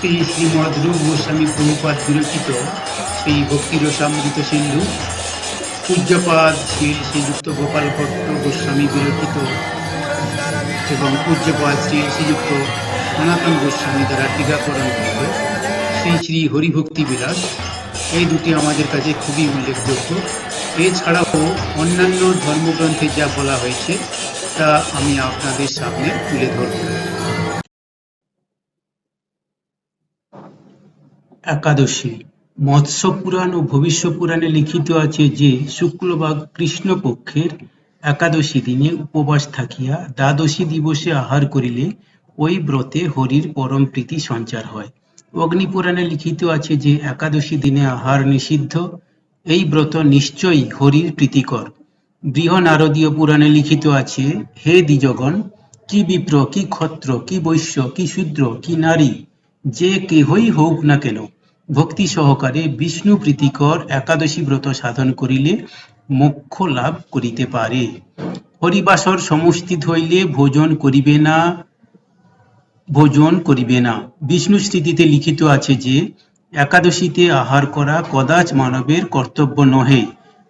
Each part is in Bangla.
শ্রী শ্রীমদ রূপ গোস্বামী প্রভুপাদ বিরচিত শ্রী ভক্তিরসামৃত সিন্ধু, পূজ্যপাদ শ্রী শ্রীযুক্ত গোপাল ভট্ট গোস্বামী বিরচিত এবং পূজ্যপাদ শ্রী শ্রীযুক্ত সনাতন গোস্বামী দ্বারা টিকাকরণকৃত শ্রী শ্রী হরিভক্তি বিলাস, এই দুটি আমাদের কাছে খুবই উল্লেখযোগ্য। এছাড়াও অন্যান্য ধর্মগ্রন্থে যা বলা হয়েছে তা আমি আপনাদের সামনে তুলে ধরব। একাদশী। মৎস্য পুরাণ ও ভবিষ্য পুরাণে লিখিত আছে যে শুক্ল বা কৃষ্ণপক্ষের একাদশী দিনে উপবাস থাকিয়া দ্বাদশী দিবসে আহার করিলে ওই ব্রতে হরির পরম প্রীতি সঞ্চার হয়। অগ্নিপুরাণে লিখিত আছে যে একাদশী দিনে আহার নিষিদ্ধ, এই ব্রত নিশ্চয়ই হরির প্রীতিকর। বৃহনারদীয় পুরাণে লিখিত আছে, হে দ্বিজগণ, কি বিপ্র, কি ক্ষত্র, কি বৈশ্য, কি শূদ্র, কি নারী, যে কেহই হোক না কেন, ভক্তি সহকারে বিষ্ণু প্রীতিকর একাদশী ব্রত সাধন করিলে মোক্ষ লাভ করিতে পারে। হরিবাসর সমষ্টিত হইলে ভোজন করিবে না। বিষ্ণু স্মৃতিতে লিখিত আছে যে একাদশীতে আহার করা কদাচ মানবের কর্তব্য নহে।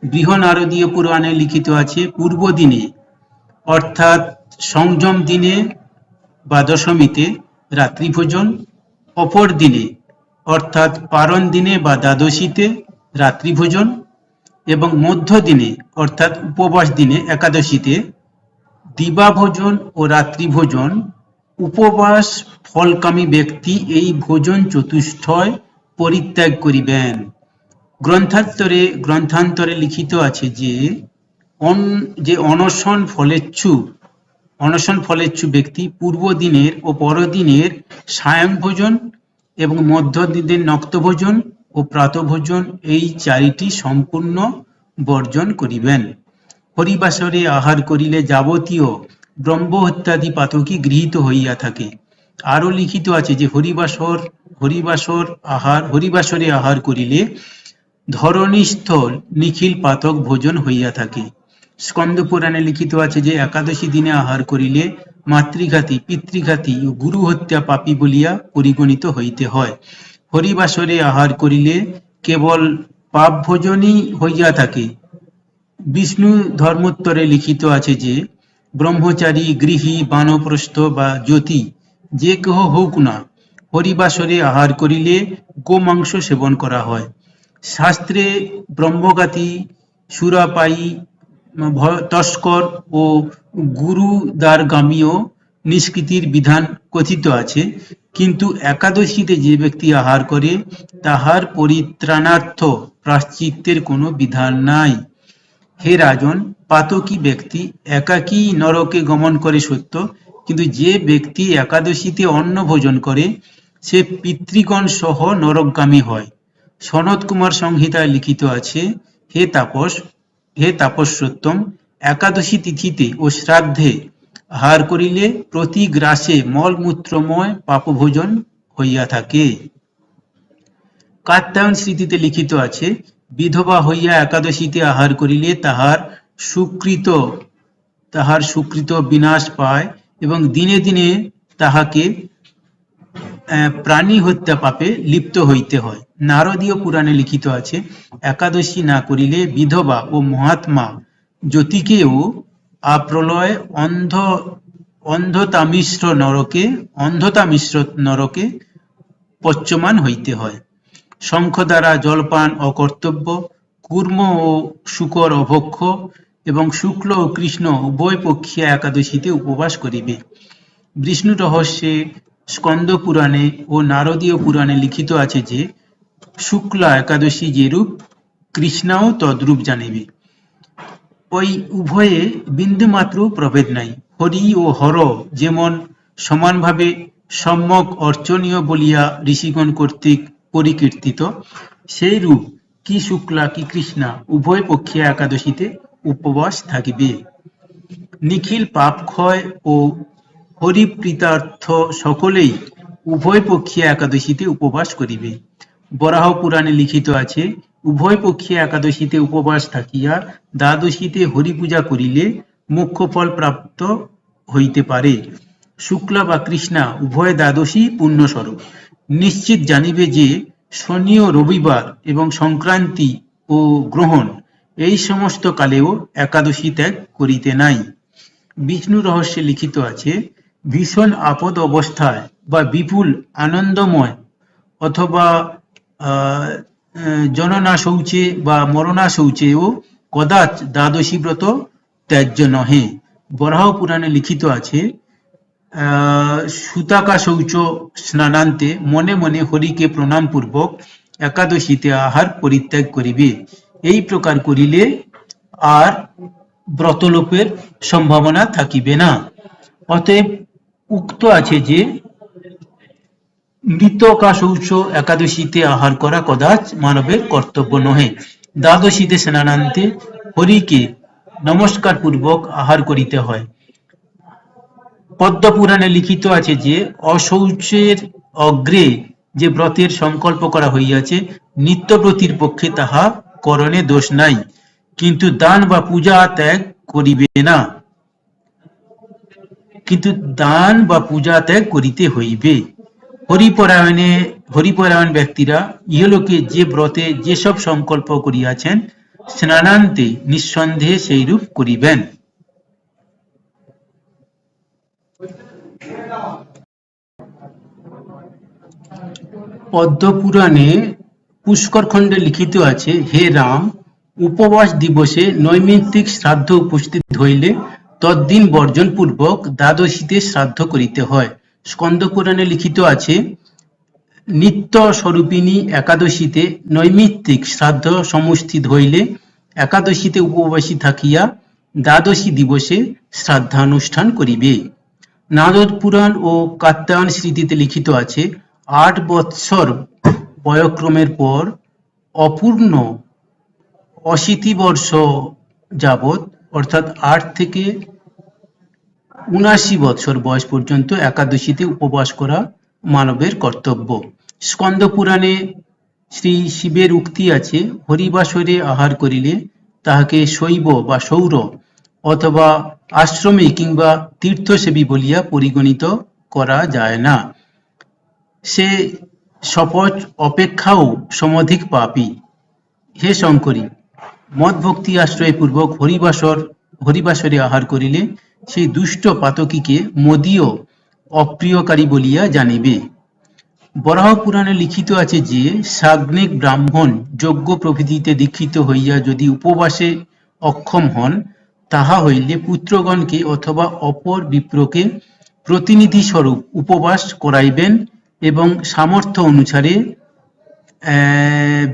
বৃহনারদীয় পুরাণে লিখিত আছে, পূর্ব দিনে অর্থাৎ সংযম দিনে বা দশমীতে রাত্রিভোজন, অপর দিনে অর্থাৎ পারণ দিনে বা দ্বাদশীতে রাত্রিভোজন এবং মধ্য দিনে অর্থাৎ উপবাস দিনে একাদশীতে দিবাভোজন ও রাত্রিভোজন। উপবাস ফলকামী ব্যক্তি এই ভোজন চতুষ্টয় পরিত্যাগ করিবেন। গ্রন্থান্তরে লিখিত আছে যে অনশন ফলেচ্ছু ব্যক্তি পূর্ব দিনের ও পরদিনের সায়ং ভোজন এবং মধ্য দিনের নক্তভোজন ও প্রাতভোজন, এই চারিটি সম্পূর্ণ বর্জন করিবেন। হরিবাসরে আহার করিলে যাবতীয় ব্রহ্মহত্যাদি পাতকী গৃহীত হইয়া থাকে। আরও লিখিত আছে যে হরিবাসরে আহার করিলে ধরণীস্থ নিখিল পাতক ভোজন হইয়া থাকে। স্কন্দ পুরাণে লিখিত আছে যে একাদশী দিনে আহার করিলে মাতৃঘাতী, পিতৃঘাতী ও গুরু হত্যা পাপী বলিয়া পরিগণিত হইতে হয়। হরিবাসরে আহার করিলে কেবল পাপ ভোজনই হইয়া থাকে। বিষ্ণু ধর্মোত্তরে লিখিত আছে যে ব্রহ্মচারী, গৃহী, বানপ্রস্থ বা জ্যোতি যে কেহ হোক না, হরিবাসরে আহার করিলে গোমাংস সেবন করা হয়। শাস্ত্রে ব্রহ্মঘাতী, সুরাপায়ী, তস্কর ও গুরুদ্বারগামীও নিষ্কৃতির বিধান কথিত আছে, কিন্তু একাদশীতে যে ব্যক্তি আহার করে তাহার পরিত্রাণার্থ প্রায়শ্চিত্তের কোনো বিধান নাই। হে রাজন, পাতকী ব্যক্তি একাকী নরকে গমন করে সত্য, কিন্তু যে ব্যক্তি একাদশীতে অন্ন ভোজন করে সে পিতৃগণ সহ নরকগামী হয়। সনত কুমার সংহিতায় লিখিত আছে, হে তাপসোত্তম, একাদশী তিথিতে ও শ্রাদ্ধে আহার করিলে প্রতি গ্রাসে মলমূত্রময় পাপভোজন হইয়া থাকে। কাত্যায়ন স্মৃতিতে লিখিত আছে, বিধবা হইয়া একাদশীতে আহার করিলে তাহার সুকৃত বিনাশ পায় এবং দিনে দিনে তাহাকে প্রাণী হত্যা পাপে লিপ্ত হইতে হয়। নারদীয় পুরাণে লিখিত আছে, একাদশী না করিলে বিধবা ও মহাত্মা জ্যোতিকেও আপ্রলয় অন্ধতামিশ্র নরকে পচ্যমান হইতে হয়। শঙ্খ দ্বারা জলপান অকর্তব্য, কূর্ম ও শুকর অভক্ষ এবং শুক্ল ও কৃষ্ণ উভয় পক্ষিয়া একাদশীতে উপবাস করিবে। বিষ্ণু রহস্যে, স্কন্দ পুরাণে ও নারদীয় পুরাণে লিখিত আছে যে শুক্লা একাদশী যেরূপ, কৃষ্ণাও তদ্রূপ জানিবে। ওই উভয়ে বিন্দুমাত্র প্রভেদ নাই। হরি ও হর যেমন সমানভাবে সম্যক অর্চনীয় বলিয়া ঋষিগণ কর্তৃক পরিকীর্তিত, সেইরূপ কি শুক্লা কি কৃষ্ণা উভয় পক্ষিয়া একাদশীতে উপবাস থাকিবে। নিখিল পাপক্ষয় ও হরিপ্রীতার্থ সকলেই উভয় পক্ষিয়া একাদশীতে উপবাস করিবে। বরাহ পুরাণে লিখিত আছে, উভয় পক্ষিয়া একাদশীতে উপবাস থাকিয়া দ্বাদশীতে হরিপূজা করিলে মোক্ষফল প্রাপ্ত হইতে পারে। শুক্লা বা কৃষ্ণা উভয় দ্বাদশী পুণ্যস্বরূপ। নিশ্চিত জানিবে যে শনি ও রবিবার এবং সংক্রান্তি ও গ্রহণ এই সমস্ত কালেও একাদশী ত্যাগ করিতে নাই। বিষ্ণু রহস্যে লিখিত আছে, ভীষণ আপদ অবস্থায় বা বিপুল আনন্দময় অথবা জননা শৌচে বা মরণা শৌচেও কদাচ দ্বাদশী ব্রত ত্যায্য নহে। বরাহ পুরাণে লিখিত আছে, সুতাকা শৌচ স্নানান্তে মনে মনে হরিকে প্রণাম পূর্বক একাদশীতে আহার পরিত্যাগ করিবে। এই প্রকার করিলে আর ব্রতলোপের সম্ভাবনা থাকিবে না। অতএব উক্ত আছে যে মৃতকা শৌচ একাদশীতে আহার করা কদাচ মানবের কর্তব্য নহে। দ্বাদশীতে স্নানান্তে হরিকে নমস্কার পূর্বক আহার করিতে হয়। পদ্মপুরাণে লিখিত আছে যে অশৌচের অগ্রে যে ব্রতের সংকল্প করা হইয়াছে, নিত্যব্রতীর পক্ষে তাহা করণে দোষ নাই, কিন্তু দান বা পূজা ত্যাগ করিবে না, কিন্তু দান বা পূজা ত্যাগ করিতে হইবে। হরিপরায়ণ ব্যক্তিরা ইহলোকে যে ব্রতে যেসব সংকল্প করিয়াছেন, স্নানান্তে নিঃসন্দেহে সেইরূপ করিবেন। পদ্মপুরাণে পুষ্কর খণ্ডে লিখিত আছে, হে রাম, উপবাস দিবসে নৈমিত্তিক শ্রাদ্ধ উপস্থিত হইলে তদ্দিন বর্জন পূর্বক দ্বাদশীতে শ্রাদ্ধ করিতে হয়। স্কন্দ পুরাণে লিখিত আছে, নিত্য স্বরূপিণী একাদশীতে নৈমিত্তিক শ্রাদ্ধ সমুস্থিত হইলে একাদশীতে উপবাসী থাকিয়া দ্বাদশী দিবসে শ্রাদ্ধানুষ্ঠান করিবে। নারদ পুরাণ ও কাত্যায়ন স্মৃতিতে লিখিত আছে, ৮ বৎসর বয়ক্রমের পর অপূর্ণ ৮০ বর্ষ যাবৎ অর্থাৎ ৮ থেকে ৭৯ বৎসর বয়স পর্যন্ত একাদশীতে উপবাস করা মানবের কর্তব্য। স্কন্দ পুরাণে শ্রী শিবের উক্তি আছে, হরিবাসরে আহার করিলে তাহাকে শৈব বা সৌর অথবা আশ্রমে কিংবা তীর্থসেবী বলিয়া পরিগণিত করা যায় না, সে শপথ অপেক্ষাও সমধিক পাপী। হে শঙ্করী, মদভক্তি আশ্রয় পূর্বক হরিবাসরে আহার করিলে সেই দুষ্ট পাতকীকে মদীয় অপ্রিয়কারী বলিয়া জানিবে। বরাহ পুরাণে লিখিত আছে যে সাগ্নিক ব্রাহ্মণ যজ্ঞ প্রভৃতিতে দীক্ষিত হইয়া যদি উপবাসে অক্ষম হন, তাহা হইলে পুত্রগণকে অথবা অপর বিপ্রকে প্রতিনিধি স্বরূপ উপবাস করাইবেন এবং সামর্থ্য অনুসারে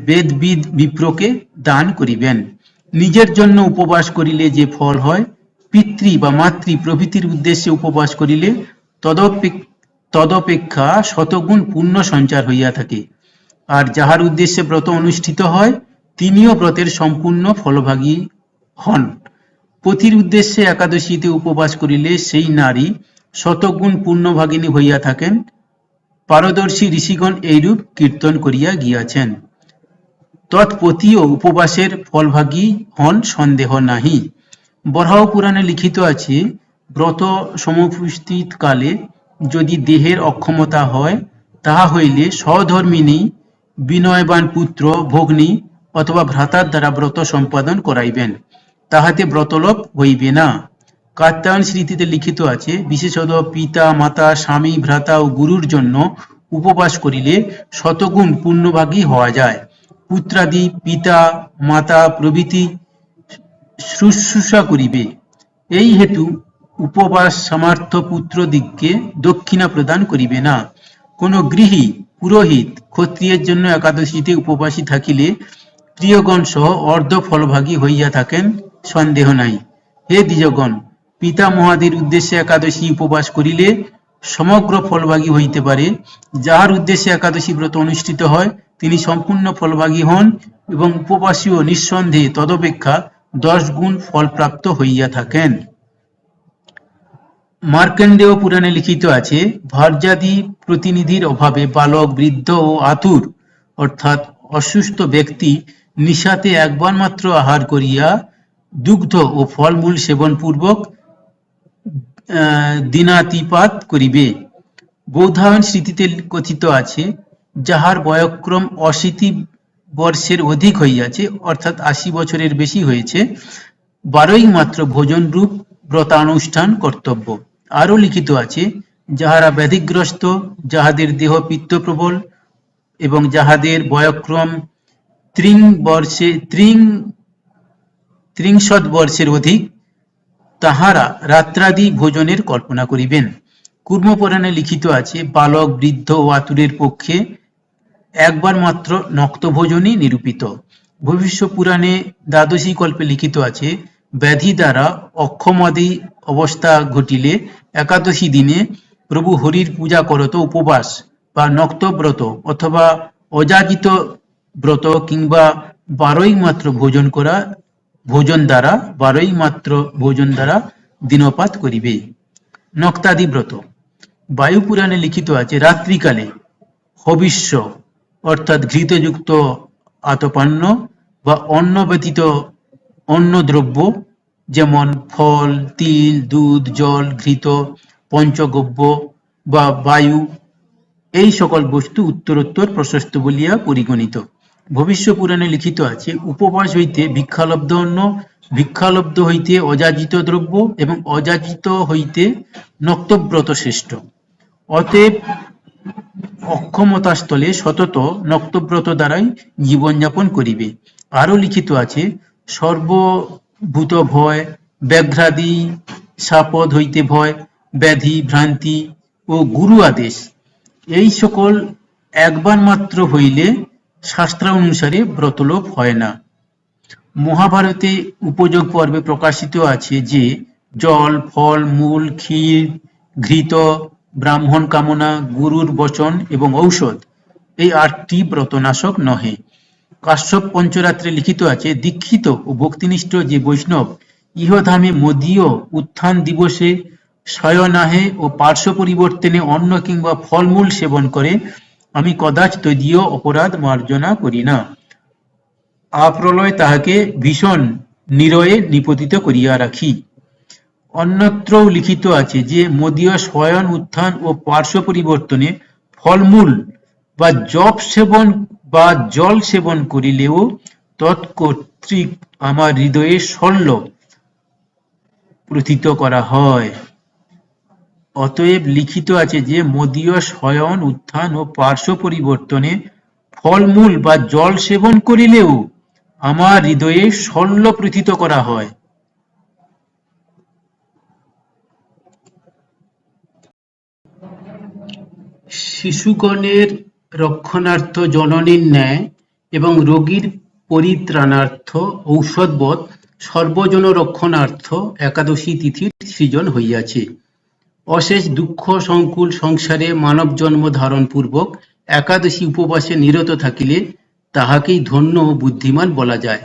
বেদবিদ বিপ্রকে দান করিবেন। নিজের জন্য উপবাস করিলে যে ফল হয়, পিতৃ বা মাতৃ প্রভৃতির উদ্দেশ্যে উপবাস করিলে তদপেক্ষা শতগুণ পুণ্য সঞ্চার হইয়া থাকে। আর যাহার উদ্দেশ্যে ব্রত অনুষ্ঠিত হয়, তিনিও ব্রতের সম্পূর্ণ ফলভাগী হন। পতির উদ্দেশ্যে একাদশীতে উপবাস করিলে সেই নারী শতগুণ পুণ্যভাগিনী হইয়া থাকেন। পারদর্শী ঋষিগণ এইরূপ কীর্তন করিয়া গিয়াছেন। তৎপতিও উপবাসের ফলভাগী হন, সন্দেহ নাহি। বরাহ পুরাণে লিখিত আছে, ব্রত সমুপস্থিত কালে যদি দেহের অক্ষমতা হয়, তাহা হইলে স্বধর্মিণী বিনয়বান পুত্র, ভগ্নী অথবা ভ্রাতার দ্বারা ব্রত সম্পাদন করাইবেন, তাহাতে ব্রতলোপ হইবে না। কাত্যায়ন স্মৃতিতে লিখিত আছে, বিশেষত পিতা, মাতা, স্বামী, ভ্রাতা ও গুরুর জন্য উপবাস করিলে শতগুণ পুণ্যভাগী হওয়া যায়। পুত্রাদি পিতা মাতা প্রভৃতি শুশ্রূষা করিবে। এই হেতু উপবাস সামর্থ্য পুত্রদিগকে দক্ষিণা প্রদান করিবে না। কোন গৃহী, পুরোহিত, ক্ষত্রিয়ের জন্য একাদশীতে উপবাসী থাকিলে প্রিয়গণ সহ অর্ধ ফলভাগী হইয়া থাকেন, সন্দেহ নাই। হে দ্বিজগণ, পিতামহাদের উদ্দেশ্যে একাদশী উপবাস করিলে সমগ্র ফলভাগী হইতে পারে। যাহার উদ্দেশ্যে একাদশী ব্রত অনুষ্ঠিত হয়, তিনি সম্পূর্ণ ফলভাগী হন এবং উপবাসীও নিঃসন্দেহে তদপেক্ষা 10 গুণ ফলপ্রাপ্ত হইয়া থাকেন। মার্কণ্ডেয় পুরাণে লিখিত আছে, ভার্যাদি প্রতিনিধির অভাবে বালক, বৃদ্ধ ও আতুর অর্থাৎ অসুস্থ ব্যক্তি নিশাতে একবার মাত্র আহার করিয়া দুগ্ধ ও ফলমূল সেবন পূর্বক দিনাতিপাত করিবে। বৌধায়ন স্মৃতিতে কথিত আছে, যাহার বয়ঃক্রম 80 বর্ষের অধিক হইয়াছে, অর্থাৎ 80 বছরের বেশি হয়েছে, 12ই মাত্র ভোজনরূপ ব্রতানুষ্ঠান কর্তব্য। আরও লিখিত আছে, যাহারা ব্যাধিগ্রস্ত, যাহাদের দেহ পিত্তপ্রবল এবং যাহাদের বয়ঃক্রম ত্রিংশৎ বর্ষের অধিক, তাহারা রাত্রাদি ভোজনের কল্পনা করিবেন। কুর্মপুরাণে লিখিত আছে, বালক, বৃদ্ধ ও আতুরের পক্ষে একবার মাত্র নক্তভোজনই নিরূপিত। ভবিষ্য পুরাণে দ্বাদশী কল্পে লিখিত আছে, ব্যাধি দ্বারা অক্ষমাদি অবস্থা ঘটিলে একাদশী দিনে প্রভু হরির পূজা করত উপবাস বা নক্তব্রত অথবা অযাচিত ব্রত কিংবা 12ই মাত্র ভোজন দ্বারা দিনপাত করিবে। নক্তাদি ব্রত। বায়ু পুরাণে লিখিত আছে, রাত্রিকালে হবিষ্য অর্থাৎ ঘৃতযুক্ত আতপান্য বা অন্ন ব্যতীত অন্নদ্রব্য যেমন ফল, তিল, দুধ, জল, ঘৃত, পঞ্চগব্য বা বায়ু, এই সকল বস্তু উত্তরোত্তর প্রশস্ত বলিয়া পরিগণিত। ভবিষ্য পুরাণে লিখিত আছে, উপবাস হইতে ভিক্ষালব্ধ অন্ন, ভিক্ষালব্ধ হইতে অযাচিত দ্রব্য এবং অযাচিত হইতে নক্তব্রত শ্রেষ্ঠ। অতএব অক্ষমতাস্থলে সতত নক্তব্রত দ্বারাই জীবনযাপন করিবে। আরও লিখিত আছে, সর্বভূত ভয়, ব্যাঘ্রাদি সাপদ হইতে ভয়, ব্যাধি, ভ্রান্তি ও গুরু আদেশ, এই সকল একবার মাত্র হইলে শাস্ত্রানুসারে ব্রতলোপ হয় না। মহাভারতে উপযোগ পর্বে প্রকাশিত আছে যে, জল, ফল, মূল, ক্ষীর, ঘৃত, ব্রাহ্মণ কামনা, গুরুর বচন এবং ঔষধ, এই 8টি ব্রতনাশক নহে। কাশ্যপ পঞ্চরাত্রে লিখিত আছে, দীক্ষিত ও ভক্তিনিষ্ঠ যে বৈষ্ণব ইহধামে মদীয় উত্থান দিবসে শয়নাহে ও পার্শ্ব পরিবর্তনে অন্ন কিংবা ফলমূল সেবন করে, আমি কদাচ তদীয় অপরাধ মার্জনা করি না। আপ্রলয় তাহাকে ভীষণ নিরয়ে নিপতিত করিয়া রাখি। অন্যত্রও লিখিত আছে যে, মদীয় শয়ন, উত্থান ও পার্শ্ব পরিবর্তনে ফলমূল বা জল সেবন করিলেও তৎকর্তৃক আমার হৃদয়ে শল্য প্রথিত করা হয়। অতএব লিখিত আছে যে, মদীয় শয়ন, উত্থান ও পার্শ্ব পরিবর্তনে ফলমূল বা জল সেবন করিলেও আমার হৃদয়ে শল্য প্রথিত করা হয়। শিশুগণের রক্ষণার্থ জননীর ন্যায় এবং রোগীর পরিত্রাণার্থ ঔষধবৎ সর্বজন রক্ষণার্থ একাদশী তিথির সৃজন হইয়াছে। অশেষ দুঃখ সংকুল সংসারে মানব জন্ম ধারণ পূর্বক একাদশী উপবাসে নিরত থাকিলে তাহাকেই ধন্য ও বুদ্ধিমান বলা যায়।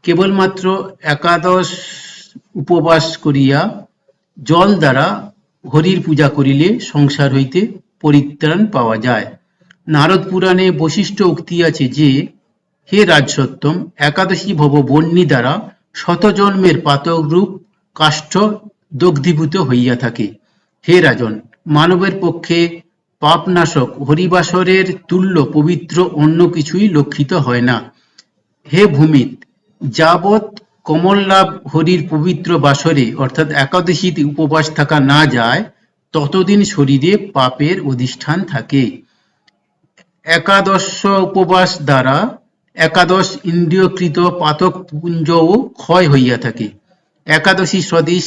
কেবলমাত্র একাদশ উপবাস করিয়া জল দ্বারা হরির পূজা করিলে সংসার হইতে পরিত্রাণ পাওয়া যায়। নারদ পুরাণে বশিষ্ঠ উক্তি আছে যে, হে রাজসত্তম, একাদশী ভব বহ্নি দ্বারা শতজন্মের পাতকরূপ কাষ্ঠ দগ্ধীভূত হইয়া থাকে। হে রাজন, মানবের পক্ষে পাপনাশক হরিবাসরের তুল্য পবিত্র অন্য কিছুই লক্ষিত হয় না। হে ভূমিত, যাবৎ কমললাভ হরির পবিত্র বাসরে অর্থাৎ একাদশীতে উপবাস থাকা না যায়, ততদিন শরীরে পাপের অধিষ্ঠান থাকে। একাদশ উপবাস দ্বারা একাদশ ইন্দ্রিয়কৃত পাতকপুঞ্জও ক্ষয় হইয়া থাকে। একাদশী সদৃশ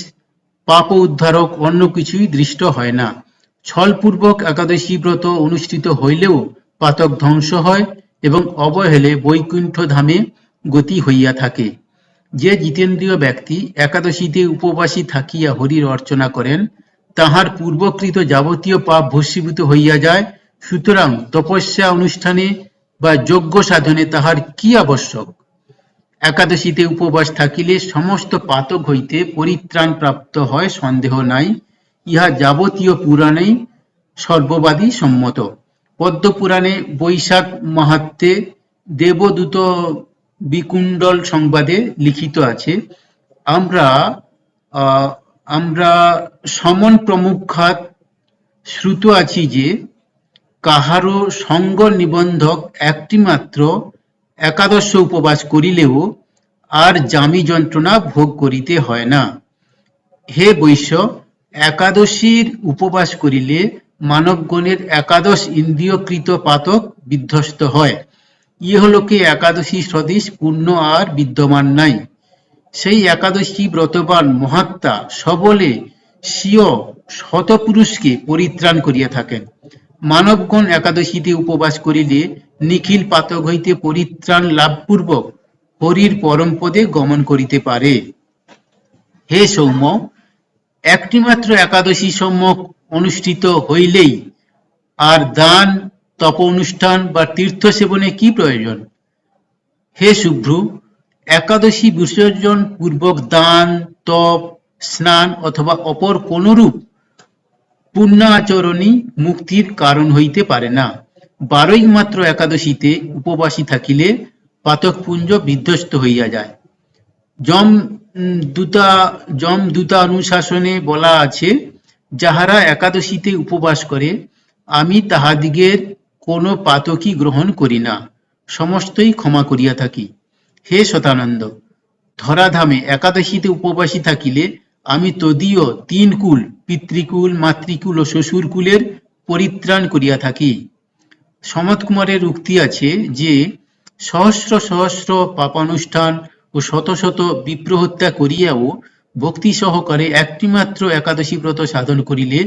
পাপ উদ্ধারক অন্য কিছুই দৃষ্ট হয় না। ছলপূর্বক একাদশী ব্রত অনুষ্ঠিত হইলেও পাতক ধ্বংস হয় এবং অবহেলে বৈকুণ্ঠ ধামে গতি হইয়া থাকে। যে জিতেন্দ্রিয় ব্যক্তি একাদশীতে উপবাসী থাকিয়া হরির অর্চনা করেন, তাহার পূর্বকৃত যাবতীয় পাপ ভস্মীভূত হইয়া যায়। সুতরাং তপস্যা অনুষ্ঠানে বা যজ্ঞ সাধনে তাহার কি আবশ্যক? একাদশীতে উপবাস থাকিলে সমস্ত পাতক হইতে পরিত্রাণ প্রাপ্ত হয়, সন্দেহ নাই। ইহা যাবতীয় পুরাণেই সর্ববাদী সম্মত। পদ্মপুরাণে বৈশাখ মাহাত্ম্যে দেবদূত বিকুণ্ডল সংবাদে লিখিত আছে, আমরা সমন প্রমুখাৎ শ্রুত আছি যে, কাহারও সঙ্গ নিবন্ধক একটি মাত্র একাদশ উপবাস করিলেও আর জামি যন্ত্রণা ভোগ করিতে হয় না। হে বৈশ্য, একাদশীর উপবাস করিলে মানবগণের একাদশ ইন্দ্রিয়কৃত পাতক বিধ্বস্ত হয়। ইহলোকে একাদশী সদৃশ পুণ্য আর বিদ্যমান নাই। সেই একাদশী ব্রতবান মহাত্মা সবলে স্বীয় শতপুরুষকে পরিত্রাণ করিয়া থাকেন। মানবগণ একাদশীতে উপবাস করিলে নিখিল পাতক হইতে পরিত্রাণ লাভপূর্বক হরির পরমপদে গমন করিতে পারে। হে সৌম্য, একটিমাত্র একাদশী সম্যক অনুষ্ঠিত হইলেই আর দান, তপ অনুষ্ঠান বা তীর্থ সেবনে কি প্রয়োজন? হে শুভ্রু, একাদশী বিসর্জন পূর্বক দান, তপ, স্নান অথবা অপর কোনরূপ পুণ্যাচরণই মুক্তির কারণ হইতে পারে না। 12ই মাত্র একাদশীতে উপবাসী থাকিলে পাতকপুঞ্জ বিধ্বস্ত হইয়া যায়। যমদূতা অনুশাসনে বলা আছে, যাহারা একাদশীতে উপবাস করে আমি তাহাদিগের কোনো পাতকই গ্রহণ করি না, সমস্তই ক্ষমা করিয়া থাকি। হে শতানন্দ, ধরাধামে একাদশীতে উপবাসী থাকিলে আমি তদীয় 3 কুল, পিতৃকুল, মাতৃকুল ও শ্বশুরকুলের পরিত্রাণ করিয়া থাকি। সমত কুমারের উক্তি আছে যে, সহস্র সহস্র পাপানুষ্ঠান ও শত শত বিপ্রহত্যা করিয়াও ভক্তি সহকারে একটিমাত্র একাদশী ব্রত সাধন করিলে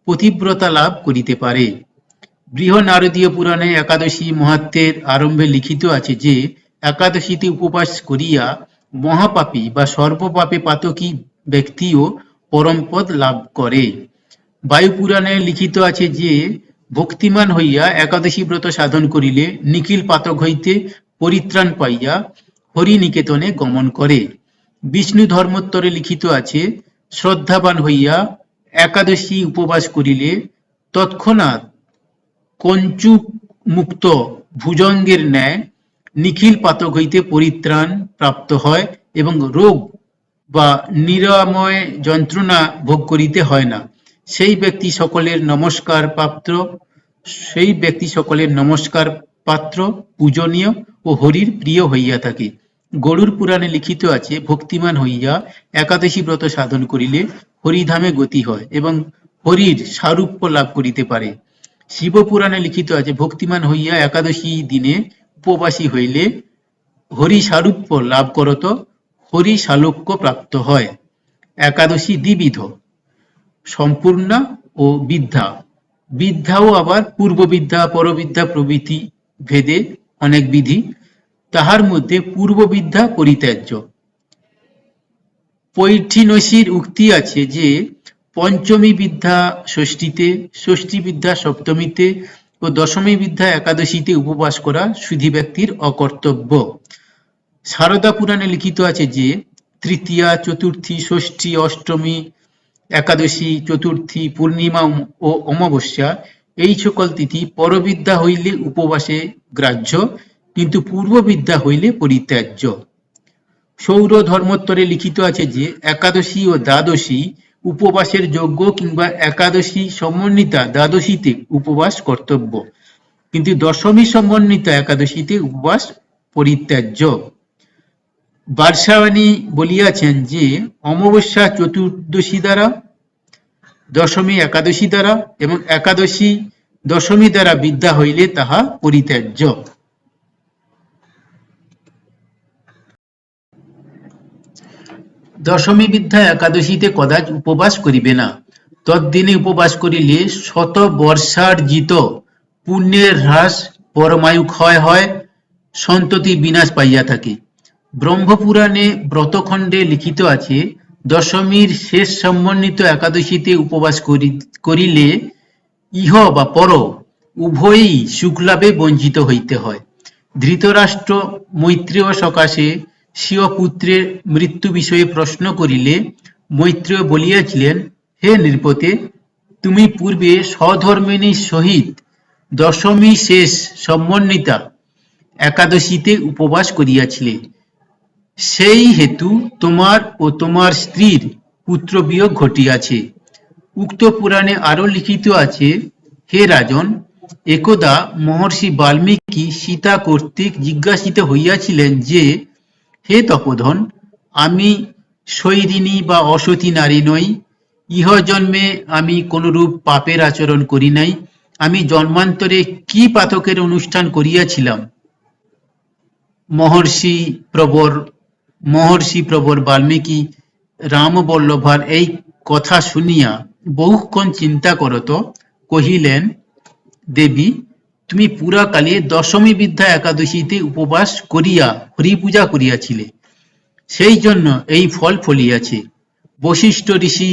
পতিব্রতা লাভ করিতে পারে। বৃহনারদীয় পুরাণে একাদশী মাহাত্ম্যের আরম্ভে লিখিত আছে যে, একাদশীতে উপবাস করিয়া মহাপাপী বা সর্বপাপে পাতকী ব্যক্তিও পরমপদ লাভ করে। বায়ুপুরাণে লিখিত আছে যে, ভক্তিমান হইয়া একাদশী ব্রত সাধন করিলে নিখিল পাতক হইতে পরিত্রাণ পাইয়া হরিনিকেতনে গমন করে। বিষ্ণু ধর্মোত্তরে লিখিত আছে, শ্রদ্ধাবান হইয়া একাদশী উপবাস করিলে তৎক্ষণাৎ কঞ্চুক মুক্ত ভুজঙ্গের ন্যায় নিখিল পাতক হইতে পরিত্রাণ প্রাপ্ত হয় এবং রোগ বা নিরাময় যন্ত্রণা ভোগ করিতে হয় না। সেই ব্যক্তি সকলের নমস্কার পাত্র, পূজনীয় ও হরির প্রিয় হইয়া থাকে। গরুড় পুরাণে লিখিত আছে, ভক্তিমান হইয়া একাদশী ব্রত সাধন করিলে হরিধামে গতি হয় এবং হরির সারূপ্য লাভ করিতে পারে। শিবপুরাণে লিখিত আছে, ভক্তিমান হইয়া একাদশী দিনে উপবাসী হইলে হরি সারূপ্য লাভ করত হরি সালোক্য প্রাপ্ত হয়। একাদশী দ্বিবিধ, সম্পূর্ণা ও বিদ্যা। বিদ্যাও আবার পূর্ববিদ্যা, পরবিদ্যা প্রভৃতি ভেদে অনেক বিধি। তাহার মধ্যে পূর্ববিদ্যা পরিত্যাজ্য। পৈঠিনসির উক্তি আছে যে, পঞ্চমী বিদ্যা ষষ্ঠীতে, ষষ্ঠী বিদ্যা সপ্তমীতে ও দশমী বিদ্যা একাদশীতে উপবাস করা সুধী ব্যক্তির অকর্তব্য। সারদা পুরাণে লিখিত আছে যে, তৃতীয়া, চতুর্থী, ষষ্ঠী, অষ্টমী, একাদশী, চতুর্থী, পূর্ণিমা ও অমাবস্যা এই সকল তিথি পরবিদ্যা হইলে উপবাসে গ্রাহ্য, কিন্তু পূর্ববিদ্যা হইলে পরিত্যাজ্য। সৌর ধর্মোত্তরে লিখিত আছে যে, একাদশী ও দ্বাদশী উপবাসের যোগ্য কিংবা একাদশী সমন্বিতা দ্বাদশীতে উপবাস কর্তব্য, কিন্তু দশমী সমন্বিতা একাদশীতে উপবাস পরিত্যাজ্য। বাদশায়ানী বলিয়াছেন যে, অমাবস্যা চতুর্দশী দ্বারা, দশমী একাদশী দ্বারা এবং একাদশী দশমী দ্বারা বিদ্যা হইলে তাহা পরিত্যাজ্য। দশমী বিদ্যা একাদশীতে কদাচ উপবাস করিবে না। তদ্দিনে উপবাস করিলে শত বর্ষার্জিত পুণ্যের হ্রাস, পরমায়ু ক্ষয় হয়, সন্ততি বিনাশ পাইয়া থাকে। ব্রহ্মপুরাণে ব্রতখণ্ডে লিখিত আছে, দশমীর শেষ সমন্বিত একাদশীতে উপবাস করিলে ইহ বা পর উভয়ই সুখলাভে বঞ্চিত হইতে হয়। ধৃতরাষ্ট্র মৈত্রেয় সকাশে স্বীয় পুত্রের মৃত্যু বিষয়ে প্রশ্ন করিলে মৈত্রেয় বলিয়াছিলেন, হে নৃপতে, তুমি পূর্বে স্বধর্মিণীর সহিত দশমী শেষ সমন্বিতা একাদশীতে উপবাস করিয়াছিলে, সেই হেতু তোমার ও তোমার স্ত্রীর পুত্রবিয়োগ ঘটিয়াছে। উক্ত পুরাণে আরো লিখিত আছে, হে রাজন, একদা মহর্ষি বাল্মীকি সীতা কর্তৃক জিজ্ঞাসিত হইয়াছিলেন যে, হে তপোধন, আমি শৈরিণী বা অসতী নারী নই, ইহজন্মে আমি কোনরূপ পাপের আচরণ করি নাই, আমি জন্মান্তরে কি পাতকের অনুষ্ঠান করিয়াছিলাম? মহর্ষি প্রবর মহর্ষি প্রবর বাল্মীকি রামবল্লভার এই কথা শুনিয়া বহুক্ষণ চিন্তা করত কহিলেন, দেবী, তুমি পুরাকালে দশমী বিদ্যা একাদশীতে উপবাস করিয়া হরিপূজা করিয়াছিলে, সেই জন্য এই ফল ফলিয়াছে। বশিষ্ঠ ঋষি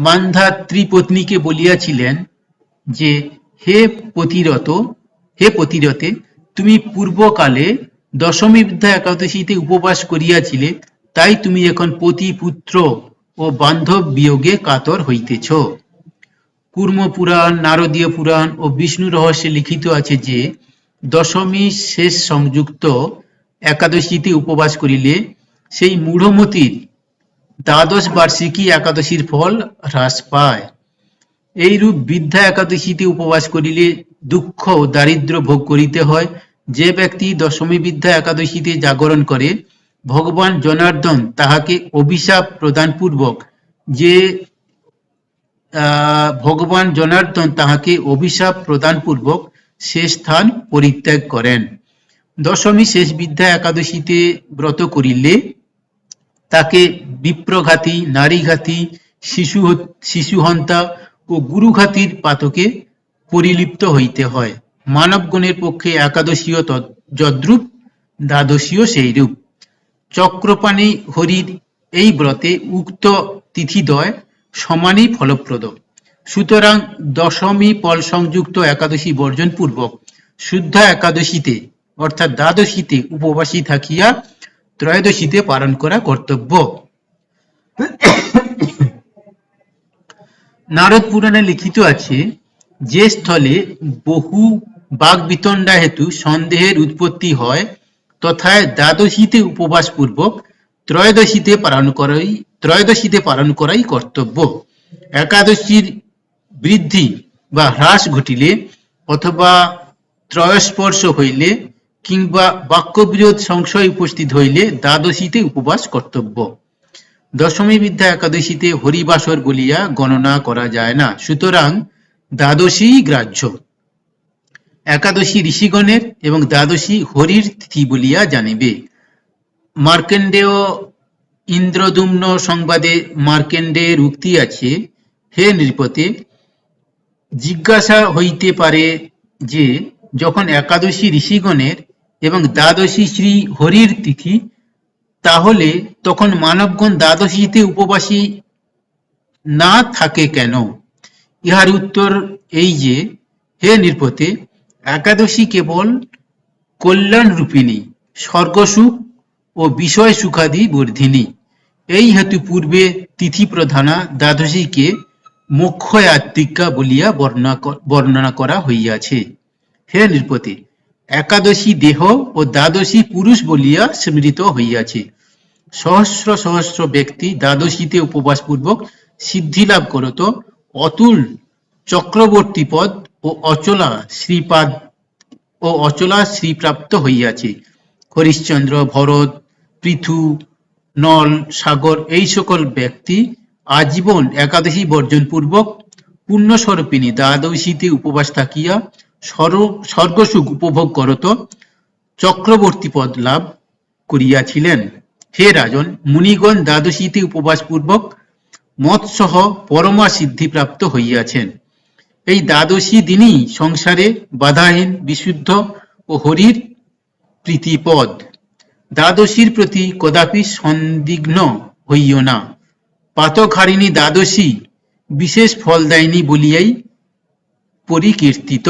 মান্ধা ত্রিপত্নীকে বলিয়াছিলেন যে, হে পতিরতে, তুমি পূর্বকালে দশমী বিদ্যা একাদশীতে উপবাস করিয়াছিলে, তাই তুমি এখন পতি, পুত্র ও বান্ধব বিয়োগে কাতর হইতেছ। কূর্ম পুরাণ, নারদীয় পুরাণ ও বিষ্ণু রহস্যে লিখিত আছে যে, দশমী শেষ সংযুক্ত একাদশীতে উপবাস করিলে সেই মূঢ়মতির দ্বাদশ বার্ষিকী একাদশীর ফল হ্রাস পায়। এইরূপ বিদ্যা একাদশীতে উপবাস করিলে দুঃখ ও দারিদ্র্য ভোগ করিতে হয়। যে ব্যক্তি দশমী বিদ্যা একাদশীতে জাগরণ করে, ভগবান জনার্দন তাহাকে অভিশাপ প্রদানপূর্বক সে স্থান পরিত্যাগ করেন। দশমী শেষ বিদ্যা একাদশীতে ব্রত করিলে তাকে বিপ্রঘাতী, নারীঘাতী, শিশুহন্তা ও গুরুঘাতীর পাতকে পরিলিপ্ত হইতে হয়। মানবগণের পক্ষে একাদশীও যদ্রূপ, দ্বাদশীও সেইরূপ। চক্রপাণি হরির এই ব্রতে উক্ত তিথিদ্বয় সমানই ফলপ্রদ। সুতরাং দশমী ফল সংযুক্ত একাদশী বর্জন পূর্বক শুদ্ধ একাদশীতে অর্থাৎ দ্বাদশীতে উপবাসী থাকিয়া ত্রয়োদশীতে পালন করা কর্তব্য। নারদ পুরাণে লিখিত আছে, যে স্থলে বহু বাগবিতণ্ডা হেতু সন্দেহের উৎপত্তি হয়, তথায় দ্বাদশীতে উপবাস পূর্বক ত্রয়োদশীতে পালন করাই কর্তব্য। একাদশীর বৃদ্ধি বা হ্রাস ঘটিলে অথবা ত্রয়োস্পর্শ হইলে কিংবা বাক্যবিরোধ সংশয় উপস্থিত হইলে দ্বাদশীতে উপবাস কর্তব্য। দশমী বিদ্যা একাদশীতে হরিবাসর বলিয়া গণনা করা যায় না, সুতরাং দ্বাদশী গ্রাহ্য। একাদশী ঋষিগণের এবং দ্বাদশী হরির তিথি বলিয়া জানিবে। মার্কেন্ডেয় ইন্দ্রদুম্ন সংবাদে মার্কেন্ডেয়ের উক্তি আছে, হে নৃপতে, জিজ্ঞাসা হইতে পারে যে, যখন একাদশী ঋষিগণের এবং দ্বাদশী শ্রী হরির তিথি, তাহলে তখন মানবগণ দ্বাদশীতে উপবাসী না থাকে কেন? ইহার উত্তর এই যে, হে নৃপতে, একাদশী কেবল কল্যাণ রূপিণী, স্বর্গসুখ ও বিষয় সুখাদি বর্ধিনী। এই হেতু পূর্বে তিথি প্রধানা দ্বাদশীকে মোক্ষয়াত্মিকা বলিয়া বর্ণনা করা হইয়াছে। হে নৃপতে, একাদশী দেহ ও দ্বাদশী পুরুষ বলিয়া স্মৃত হইয়াছে। সহস্র সহস্র ব্যক্তি দ্বাদশীতে উপবাস পূর্বক সিদ্ধিলাভ করত। অতুল চক্রবর্তী পদ ও অচলা শ্রীপ্রাপ্ত হইয়াছে। হরিশ্চন্দ্র, ভরত, পৃথু, নল, সাগর এই সকল ব্যক্তি আজীবন একাদশী বর্জন পূর্বক পুণ্যস্বরূপিণী দ্বাদশীতে উপবাস থাকিয়া স্বর্গসুখ উপভোগ করত চক্রবর্তী পদ লাভ করিয়াছিলেন। হে রাজন, মুনিগণ দ্বাদশীতে উপবাস পূর্বক মৎসহ পরমা সিদ্ধি প্রাপ্ত হইয়াছেন। এই দ্বাদশী দিনই সংসারে বাধাহীন, বিশুদ্ধ ও হরির প্রীতিপদ। দ্বাদশীর প্রতি কদাপি সন্দিগ্ধ হইও না। পাতকহারিণী দ্বাদশী বিশেষ ফলদায়িনী বলিয়াই পরিকীর্তিত।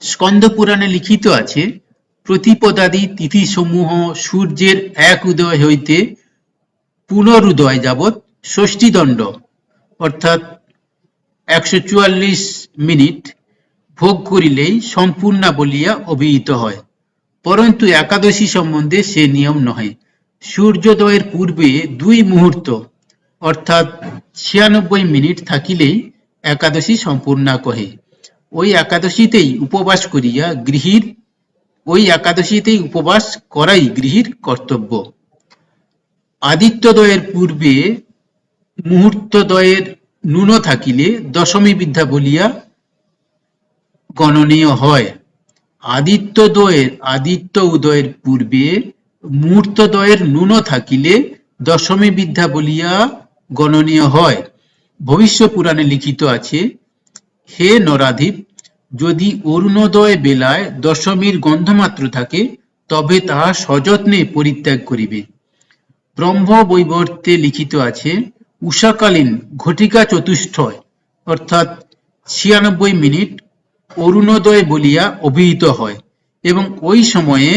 স্কন্দ পুরাণে লিখিত আছে, প্রতিপদাদি তিথিসমূহ সূর্যের এক উদয় হইতে পুনরুদয় যাবৎ ষষ্ঠীদণ্ড অর্থাৎ 144 মিনিট ভোগ করিলেই সম্পূর্ণা বলিয়া অভিহিত হয়। পরন্তু একাদশী সম্বন্ধে সে নিয়ম নহে। সূর্যোদয়ের পূর্বে 2 মুহূর্ত অর্থাৎ 96 মিনিট থাকিলেই একাদশী সম্পূর্ণা কহে। ওই একাদশীতেই উপবাস করিয়া গৃহীর ওই একাদশীতেই উপবাস করাই গৃহীর কর্তব্য। আদিত্যদয়ের পূর্বে মুহূর্তদ্বয়ের ন্যূন থাকিলে দশমী বিদ্যা বলিয়া গণনীয় হয়। আদিত্য উদয়ের পূর্বে মুহূর্তদ্বয়ের ন্যূন থাকিলে দশমী বিদ্যা বলিয়া গণনীয় হয়। ভবিষ্য পুরাণে লিখিত আছে, হে নরাধিপ, যদি অরুণোদয় বেলায় দশমীর গন্ধমাত্র থাকে তবে তাহা সযত্নে পরিত্যাগ করিবে। ব্রহ্মবৈবর্তে লিখিত আছে, উষাকালীন ঘটিকা চতুষ্টয় অর্থাৎ ৯৬ মিনিট অরুণোদয় বলিয়া অভিহিত হয় এবং ওই সময়ে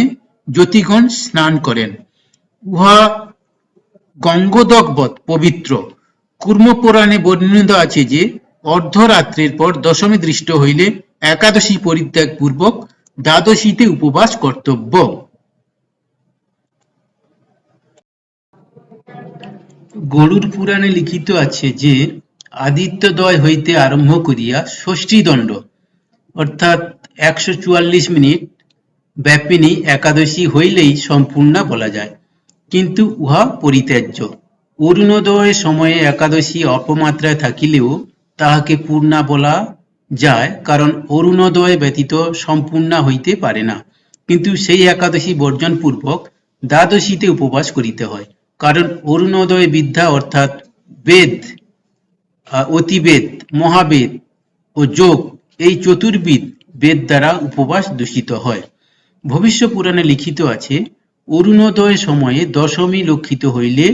জ্যোতিগণ স্নান করেন। উহা গঙ্গোদকবৎ পবিত্র। কূর্মপুরাণে বর্ণিত আছে যে অর্ধরাত্রের পর দশমী দৃষ্ট হইলে একাদশী পরিত্যাগ পূর্বক দ্বাদশীতে উপবাস কর্তব্য। গরুড় পুরাণে লিখিত আছে যে আদিত্যদয় হইতে আরম্ভ করিয়া ষষ্ঠী দণ্ড অর্থাৎ ১৪৪ মিনিট ব্যাপিনী একাদশী হইলেই সম্পূর্ণা বলা যায়, কিন্তু উহা পরিত্যাজ্য। অরুণোদয় সময়ে একাদশী অল্পমাত্রায় থাকিলেও তাহাকে পূর্ণা বলা যায়, কারণ অরুণোদয় ব্যতীত সম্পূর্ণা হইতে পারে না, কিন্তু সেই একাদশী বর্জন পূর্বক দ্বাদশীতে উপবাস করিতে হয়, কারণ অরুণোদয় বিদ্যা অর্থাৎ বেদ, অতিবেদ, মহাবেদ ও যোগ এই চতুর্বিদ বেদ দ্বারা উপবাস দূষিত হয়। ভবিষ্য পুরাণে লিখিত আছে, অরুণোদয় সময়ে দশমী লক্ষিত হইলে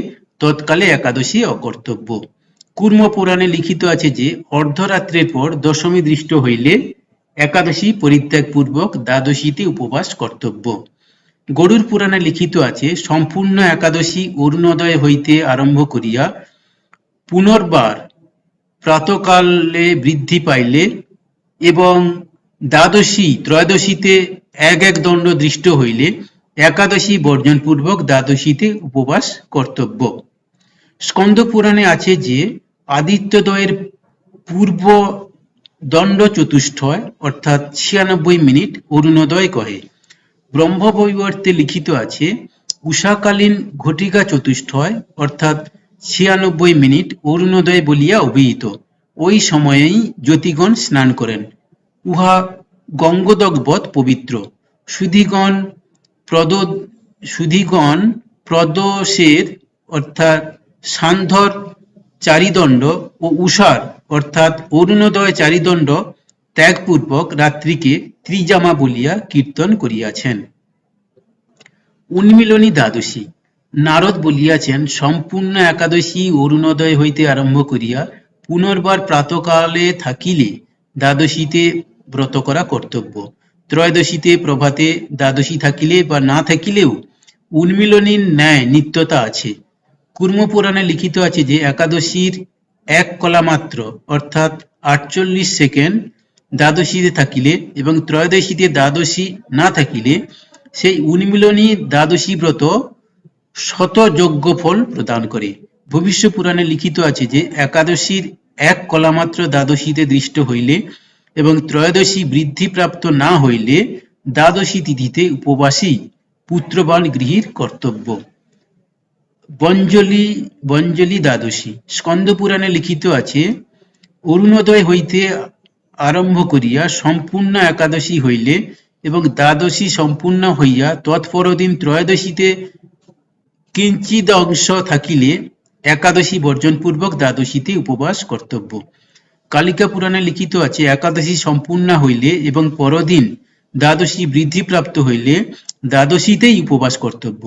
তৎকালে একাদশী অকর্তব্য। কূর্ম পুরাণে লিখিত আছে যে অর্ধরাত্রের পর দশমী দৃষ্ট হইলে একাদশী পরিত্যাগ পূর্বক দ্বাদশীতে উপবাস কর্তব্য। গরুড় পুরাণে লিখিত আছে, সম্পূর্ণ একাদশী অরুণোদয় হইতে আরম্ভ করিয়া পুনর্বার প্রাতঃকালে বৃদ্ধি পাইলে এবং দ্বাদশী ত্রয়োদশীতে এক এক দণ্ড দৃষ্ট হইলে একাদশী বর্জন পূর্বক দ্বাদশীতে উপবাস কর্তব্য। স্কন্দ পুরাণে আছে যে আদিত্যদয়ের পূর্ব দণ্ড চতুষ্টয় অর্থাৎ ৯৬ মিনিট অরুণোদয় কহে। ব্রহ্মবৈবর্তে লিখিত আছে, উষাকালীন ঘটিকা চতুষ্টয় অর্থাৎ ৯৬ মিনিট অরুণোদয় বলিয়া অভিহিত। ওই সময়েই জ্যোতিগণ স্নান করেন। উহা গঙ্গোদকবৎ পবিত্র। সুধীগণ প্রদোষের অর্থাৎ সান্ধ্যর চারিদণ্ড ও উষার অর্থাৎ অরুণোদয় চারিদণ্ড ত্যাগপূর্বক রাত্রিকে ত্রিজামা বলিয়া কীর্তন করিয়াছেন। উন্মিলনী দ্বাদশী। নারদ বলিয়াছেন, সম্পূর্ণ একাদশী অরুণোদয় হইতে আরম্ভ করিয়া পুনর্বার প্রাতঃকালে থাকিলে দ্বাদশীতে ব্রত করা কর্তব্য। ত্রয়োদশীতে প্রভাতে দ্বাদশী থাকিলে বা না থাকিলেও উন্মিলনীর ন্যায় নিত্যতা আছে। কূর্ম পুরাণে লিখিত আছে যে একাদশীর এক কলা মাত্র অর্থাৎ ৪৮ সেকেন্ড দ্বাদশীতে থাকিলে এবং ত্রয়োদশীতে দ্বাদশী না থাকিলে সেই উন্মিলনী দ্বাদশী ব্রত শত যজ্ঞ ফল প্রদান করে। ভবিষ্য পুরাণে লিখিত আছে যে একাদশীর এক কলামাত্র দ্বাদশীতে দৃষ্ট হইলে এবং ত্রয়োদশী বৃদ্ধিপ্রাপ্ত না হইলে দ্বাদশী তিথিতে উপবাসী পুত্রবান গৃহীর কর্তব্য। বঞ্জলি দ্বাদশী। স্কন্দ পুরাণে লিখিত আছে, অরুণোদয় হইতে আরম্ভ করিয়া সম্পূর্ণ একাদশী হইলে এবং দ্বাদশী সম্পূর্ণ হইয়া তৎপরদিন ত্রয়োদশীতে কিঞ্চিদ অংশ থাকিলে একাদশী বর্জন পূর্বক দ্বাদশীতে উপবাস কর্তব্য। কালিকা পুরাণে লিখিত আছে, একাদশী সম্পূর্ণ হইলে এবং পরদিন দ্বাদশী বৃদ্ধিপ্রাপ্ত হইলে দ্বাদশীতেই উপবাস কর্তব্য।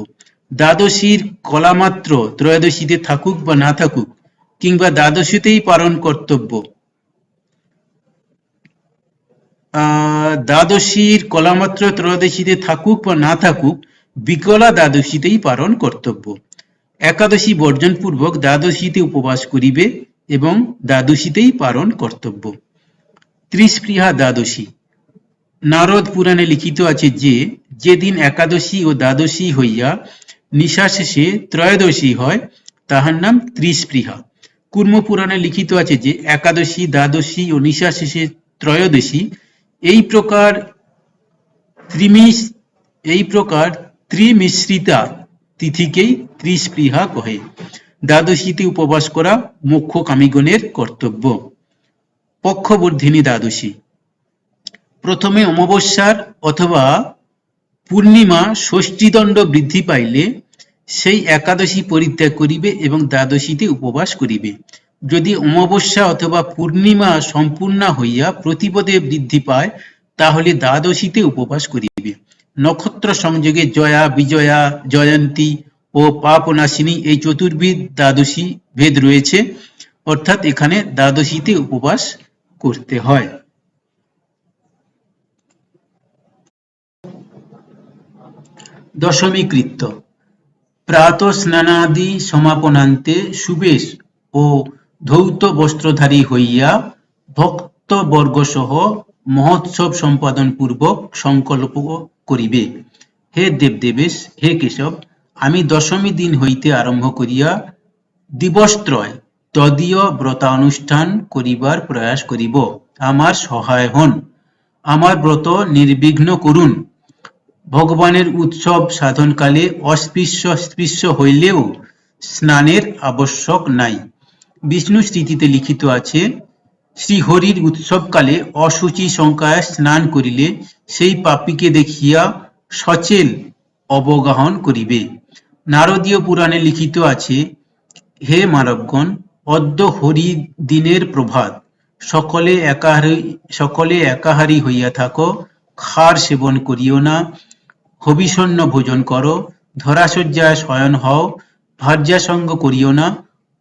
দ্বাদশীর কলামাত্র ত্রয়োদশীতে থাকুক বা না থাকুক কিংবা দ্বাদশীতেই পালন কর্তব্য। দ্বাদশীর কলামাত্র ত্রয়োদশীতে থাকুক বা না থাকুক বিকলা দ্বাদশীতেই পালন কর্তব্য। একাদশী বর্জন পূর্বক দ্বাদশীতে উপবাস করিবে এবং দ্বাদশীতেই পালন কর্তব্য। ত্রিস্পৃহা দ্বাদশী। নারদ পুরাণে লিখিত আছে যে যেদিন একাদশী ও দ্বাদশী হইয়া নিশাশেষে ত্রয়োদশী হয় তাহার নাম ত্রিস্পৃহা। কূর্ম পুরাণে লিখিত আছে যে একাদশী, দ্বাদশী ও নিশাশেষে ত্রয়োদশী এই প্রকার ত্রিমিশ্রিতা তিথিকেই ত্রিস্পৃহা কহে। দ্বাদশীতে উপবাস করা মোক্ষকামীগণের কর্তব্য। পক্ষবর্ধিনী দ্বাদশী, প্রথমে অমাবস্যার অথবা পূর্ণিমা ষষ্ঠীদণ্ড বৃদ্ধি পাইলে সেই একাদশী পরিত্যাগ করিবে এবং দ্বাদশীতে উপবাস করিবে। যদি অমাবস্যা অথবা পূর্ণিমা সম্পূর্ণ হইয়া প্রতিপদে বৃদ্ধি পায় তাহলে দ্বাদশীতে উপবাস করিবে। নক্ষত্র সংযোগে জয়া, বিজয়া, জয়ন্তী ও পাপনাশিনী এই চতুর্বিধ দ্বাদশী ভেদ রয়েছে, অর্থাৎ এখানে দ্বাদশীতে উপবাস করতে হয়। দশমী কৃত্য, প্রাতঃস্নানাদি সমাপনান্তে সুবেশ ও ধৌত বস্ত্রধারী হইয়া ভক্তবর্গসহ মহোৎসব সম্পাদন পূর্বক সংকল্প করিবে। হে দেবদেবেশ, হে কেশব, আমি দশমী দিন হইতে আরম্ভ করিয়া দিবসত্রয় তদীয় ব্রতানুষ্ঠান করিবার প্রয়াস করিব। আমার সহায় হন, আমার ব্রত নির্বিঘ্ন করুন। ভগবানের উৎসব সাধনকালে অস্পৃশ্য হইলেও স্নানের আবশ্যক নাই। বিষ্ণু স্মৃতিতে লিখিত আছে, শ্রীহরির উৎসবকালে অশুচি শঙ্কায় স্নান করিলে সেই পাপীকে দেখিয়া সচেল অবগাহন করিবে। নারদীয় পুরাণে লিখিত আছে, হে মানবগণ, অদ্য হরি দিনের প্রভাত, সকলে একাহারী হইয়া থাকো, খার সেবন করিও না, হবিষণ্য ভোজন করো, ধরাশয্যায় শয়ন হও, ভার্যাসঙ্গ করিও না,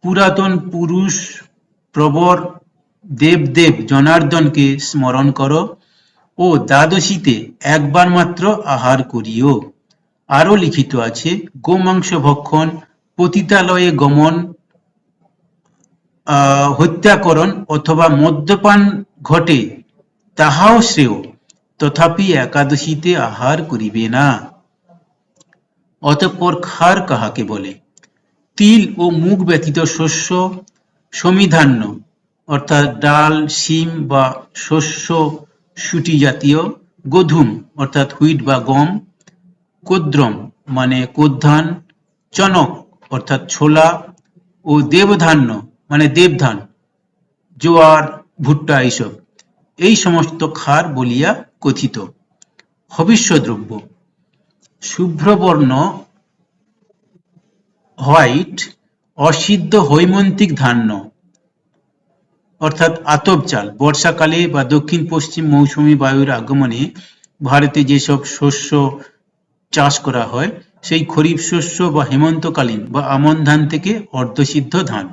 পুরাতন পুরুষ প্রবর দেবদেব জনার্দনকে স্মরণ করো ও দ্বাদশীতে একবার মাত্র আহার করিও। আরো লিখিত আছে, গোমাংস ভক্ষণ, পতিতালয়ে গমন, হত্যাকরণ অথবা মদ্যপান ঘটে তাহাও শ্রেয়, তথাপি একাদশীতে আহার করিবে না। অতঃপর খার কাহাকে বলে? তিল ও মুগ ব্যতীত শস্য, সমিধান্য অর্থাৎ ডাল, শিম বা শস্য শুটি জাতীয়, গোধূম অর্থাৎ হুইট বা গম, কোদ্রম মানে কোদ্ধান, চনক অর্থাৎ ছোলা ও দেবধান্য মানে দেবধান, জোয়ার, ভুট্টা এইসব, এই সমস্ত খার বলিয়া কথিত। হবিষ্য দ্রব্য, শুভ্রবর্ণ হোয়াইট অসিদ্ধ হৈমন্তিক ধান্য অর্থাৎ আতপ চাল। বর্ষাকালে বা দক্ষিণ পশ্চিম মৌসুমী বায়ুর আগমনে ভারতে যেসব শস্য চাষ করা হয় সেই খরিফ শস্য বা হেমন্তকালীন বা আমন ধান থেকে অর্ধসিদ্ধ ধান।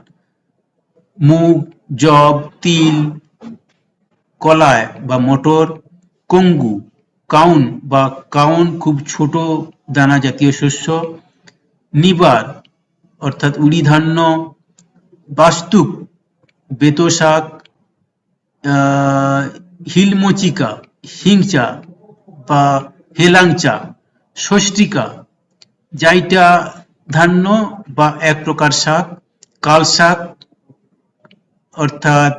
মুগ, যব, তিল, কলায় বা মটর, কঙ্গু, কাউন বা কাউন খুব ছোট দানা জাতীয় শস্য, নিবার অর্থাৎ উড়ি ধান্য, বাস্তুক বেতো শাক, হিলমচিকা হিংচা বা হেলাংচা, ষষ্ঠিকা জাইটা ধান্য বা এক প্রকার শাক, কাল শাক অর্থাৎ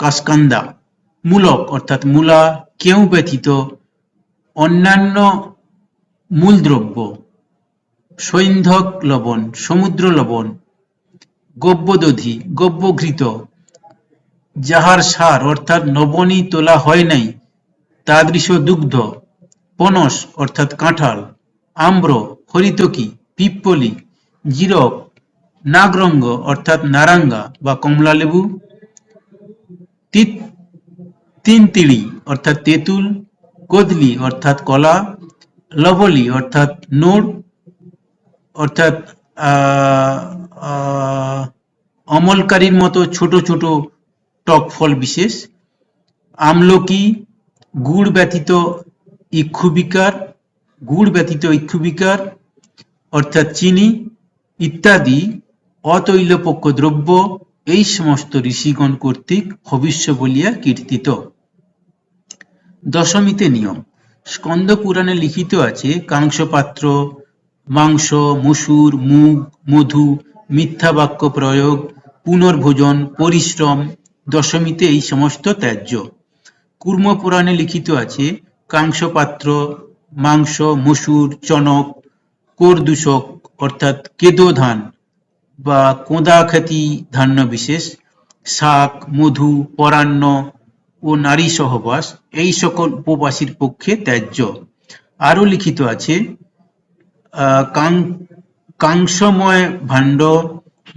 কাসকান্দা, মূলক অর্থাৎ মূলা, কেউ ব্যতীত অন্যান্য মূলদ্রব্য, সৈন্ধক লবণ, সমুদ্র লবণ, গব্যদধি, গব্যঘৃত, যাহার সার অর্থাৎ নবনী তোলা হয় নাই তাদৃশ দুগ্ধ, পনস অর্থাৎ কাঁঠাল, আম্র, হরিতকি, পিপ্পলি, জিরক, নাগরঙ্গ অর্থাৎ নারাঙ্গা বা কমলা লেবু, তিনতিড়ি অর্থাৎ তেঁতুল, কদলি অর্থাৎ কলা, লবলি অর্থাৎ নোড় অর্থাৎ অমলকারীর মতো ছোট ছোট টক ফল বিশেষ, আমলকি, গুড় ব্যতীত ইক্ষুবিকার অর্থাৎ চিনি ইত্যাদি অতৈলপক্য দ্রব্য, এই সমস্ত ঋষিগণ কর্তৃক হবিষ্য বলিয়া কীর্তিত। দশমীতে নিয়ম, স্কন্দ পুরাণে লিখিত আছে, কাংসপাত্র, মাংস, মসুর, মুগ, মধু, মিথ্যা বাক্য প্রয়োগ, পুনর্ভোজন, পরিশ্রম, দশমীতে এই সমস্ত ত্যায্য। কুর্ম পুরাণে লিখিত আছে, কাংসপাত্র, মাংস, মসুর, চনক, কোরদূষক অর্থাৎ কেদো ধান বা কোঁদাখ্যাতি ধান্য বিশেষ, শাক, মধু, পরান্ন ও নারী সহবাস এই সকল উপবাসীর পক্ষে ত্যায্য। আরও লিখিত আছে, কাংসময় ভাণ্ড,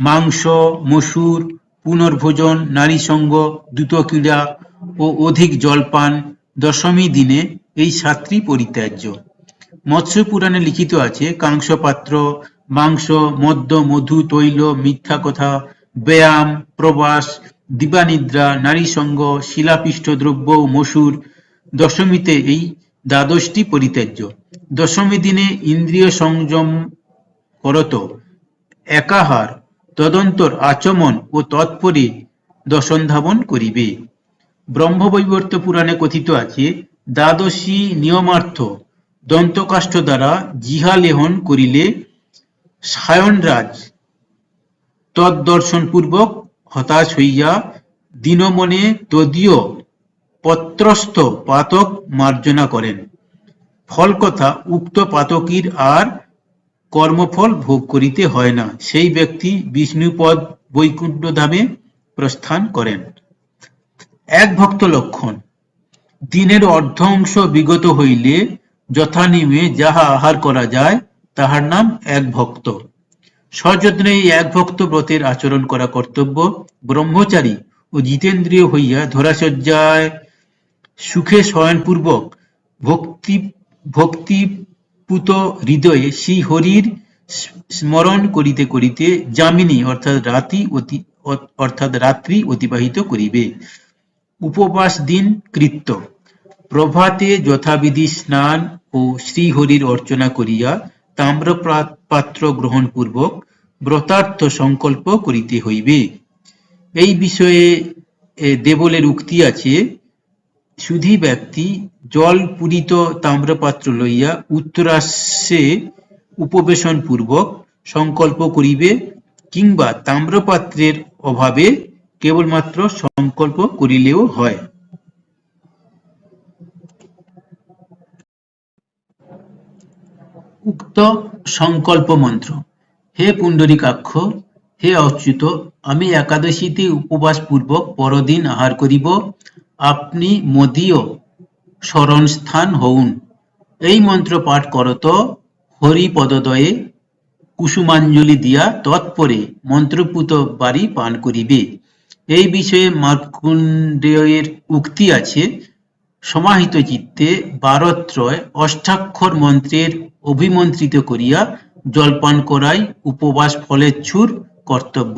মাংস, মসুর, পুনর্ভোজন, নারীসঙ্গ, দ্রুতক্রীড়া ও অধিক জলপান দশমী দিনে এই সাতটি পরিত্যাজ্য। মৎস্য পুরাণে লিখিত আছে, কাংসপাত্র, মাংস, মদ্য, মধু, তৈল, মিথ্যা কথা, ব্যায়াম, প্রবাস, দিবানিদ্রা, নারীসঙ্গ, শিলাপিষ্ট দ্রব্য ও মসুর দশমীতে এই দ্বাদশটি পরিত্যাজ্য। দশমী দিনে ইন্দ্রিয় সংযম করত একাহার, তদন্তর আচমন ও তৎপরে দশনধাবন করিবে। ব্রহ্মবৈবর্ত পুরাণে কথিত আছে, দ্বাদশী নিয়মার্থ দন্তকাষ্ঠ দ্বারা জিহালেহন করিলে সায়নরাজ তদ্দর্শনপূর্বক হতাশ হইয়া দীনমনে তদীয় পত্রস্থ পাতক মার্জনা করেন। ফলকথা, উক্ত পাতকীর আর কর্মফল ভোগ করিতে হয় না, সেই ব্যক্তি বিষ্ণুপদ বৈকুণ্ঠধামে প্রস্থান করেন। এক ভক্ত লক্ষণ, দিনের অর্ধ অংশ বিগত হইলে যথানিয়মে যাহা আহার করা যায় তাহার নাম এক ভক্ত। সযত্নে এই এক ভক্ত ব্রতের আচরণ করা কর্তব্য। ব্রহ্মচারী ও জিতেন্দ্রিয় হইয়া ধরাশয্যায় সুখে শয়নপূর্বক ভক্তিপূত হৃদয়ে শ্রী হরির স্মরণ করিতে করিতে যামিনী অর্থাৎ রাত্রি অতিবাহিত করিবে। উপবাস দিন কৃত্য, প্রভাতে যথাবিধি স্নান ও শ্রীহরির অর্চনা করিয়া তাম্রপাত্র গ্রহণপূর্বক ব্রতার্থ সংকল্প করিতে হইবে। এই বিষয়ে দেবলের উক্তি আছে, সুধী ব্যক্তি জল পূরিত তাম্রপাত্র লইয়া উত্তরাশ্বে উপবেশন পূর্বক সংকল্প করিবে, কিংবা তাম্রপাত্রের অভাবে কেবলমাত্র সংকল্প করিলেও হয়। উক্ত সংকল্প মন্ত্র: হে পুণ্ডরীকাক্ষ, হে অচ্যুত, আমি একাদশীতে উপবাস পূর্বক পরদিন আহার করিব, আপনি মদীয় শরণস্থান হউন। এই মন্ত্র পাঠ করত হরিপদদ্বয়ে কুসুমাঞ্জলি দিয়া তৎপরে মন্ত্রপুত বাড়ি পান করিবে। এই বিষয়ে মার্কণ্ডেয়ের উক্তি আছে, সমাহিত চিত্তে বারত্রয় অষ্টাক্ষর মন্ত্রের অভিমন্ত্রিত করিয়া জলপান করাই উপবাস ফলেচ্ছুর কর্তব্য।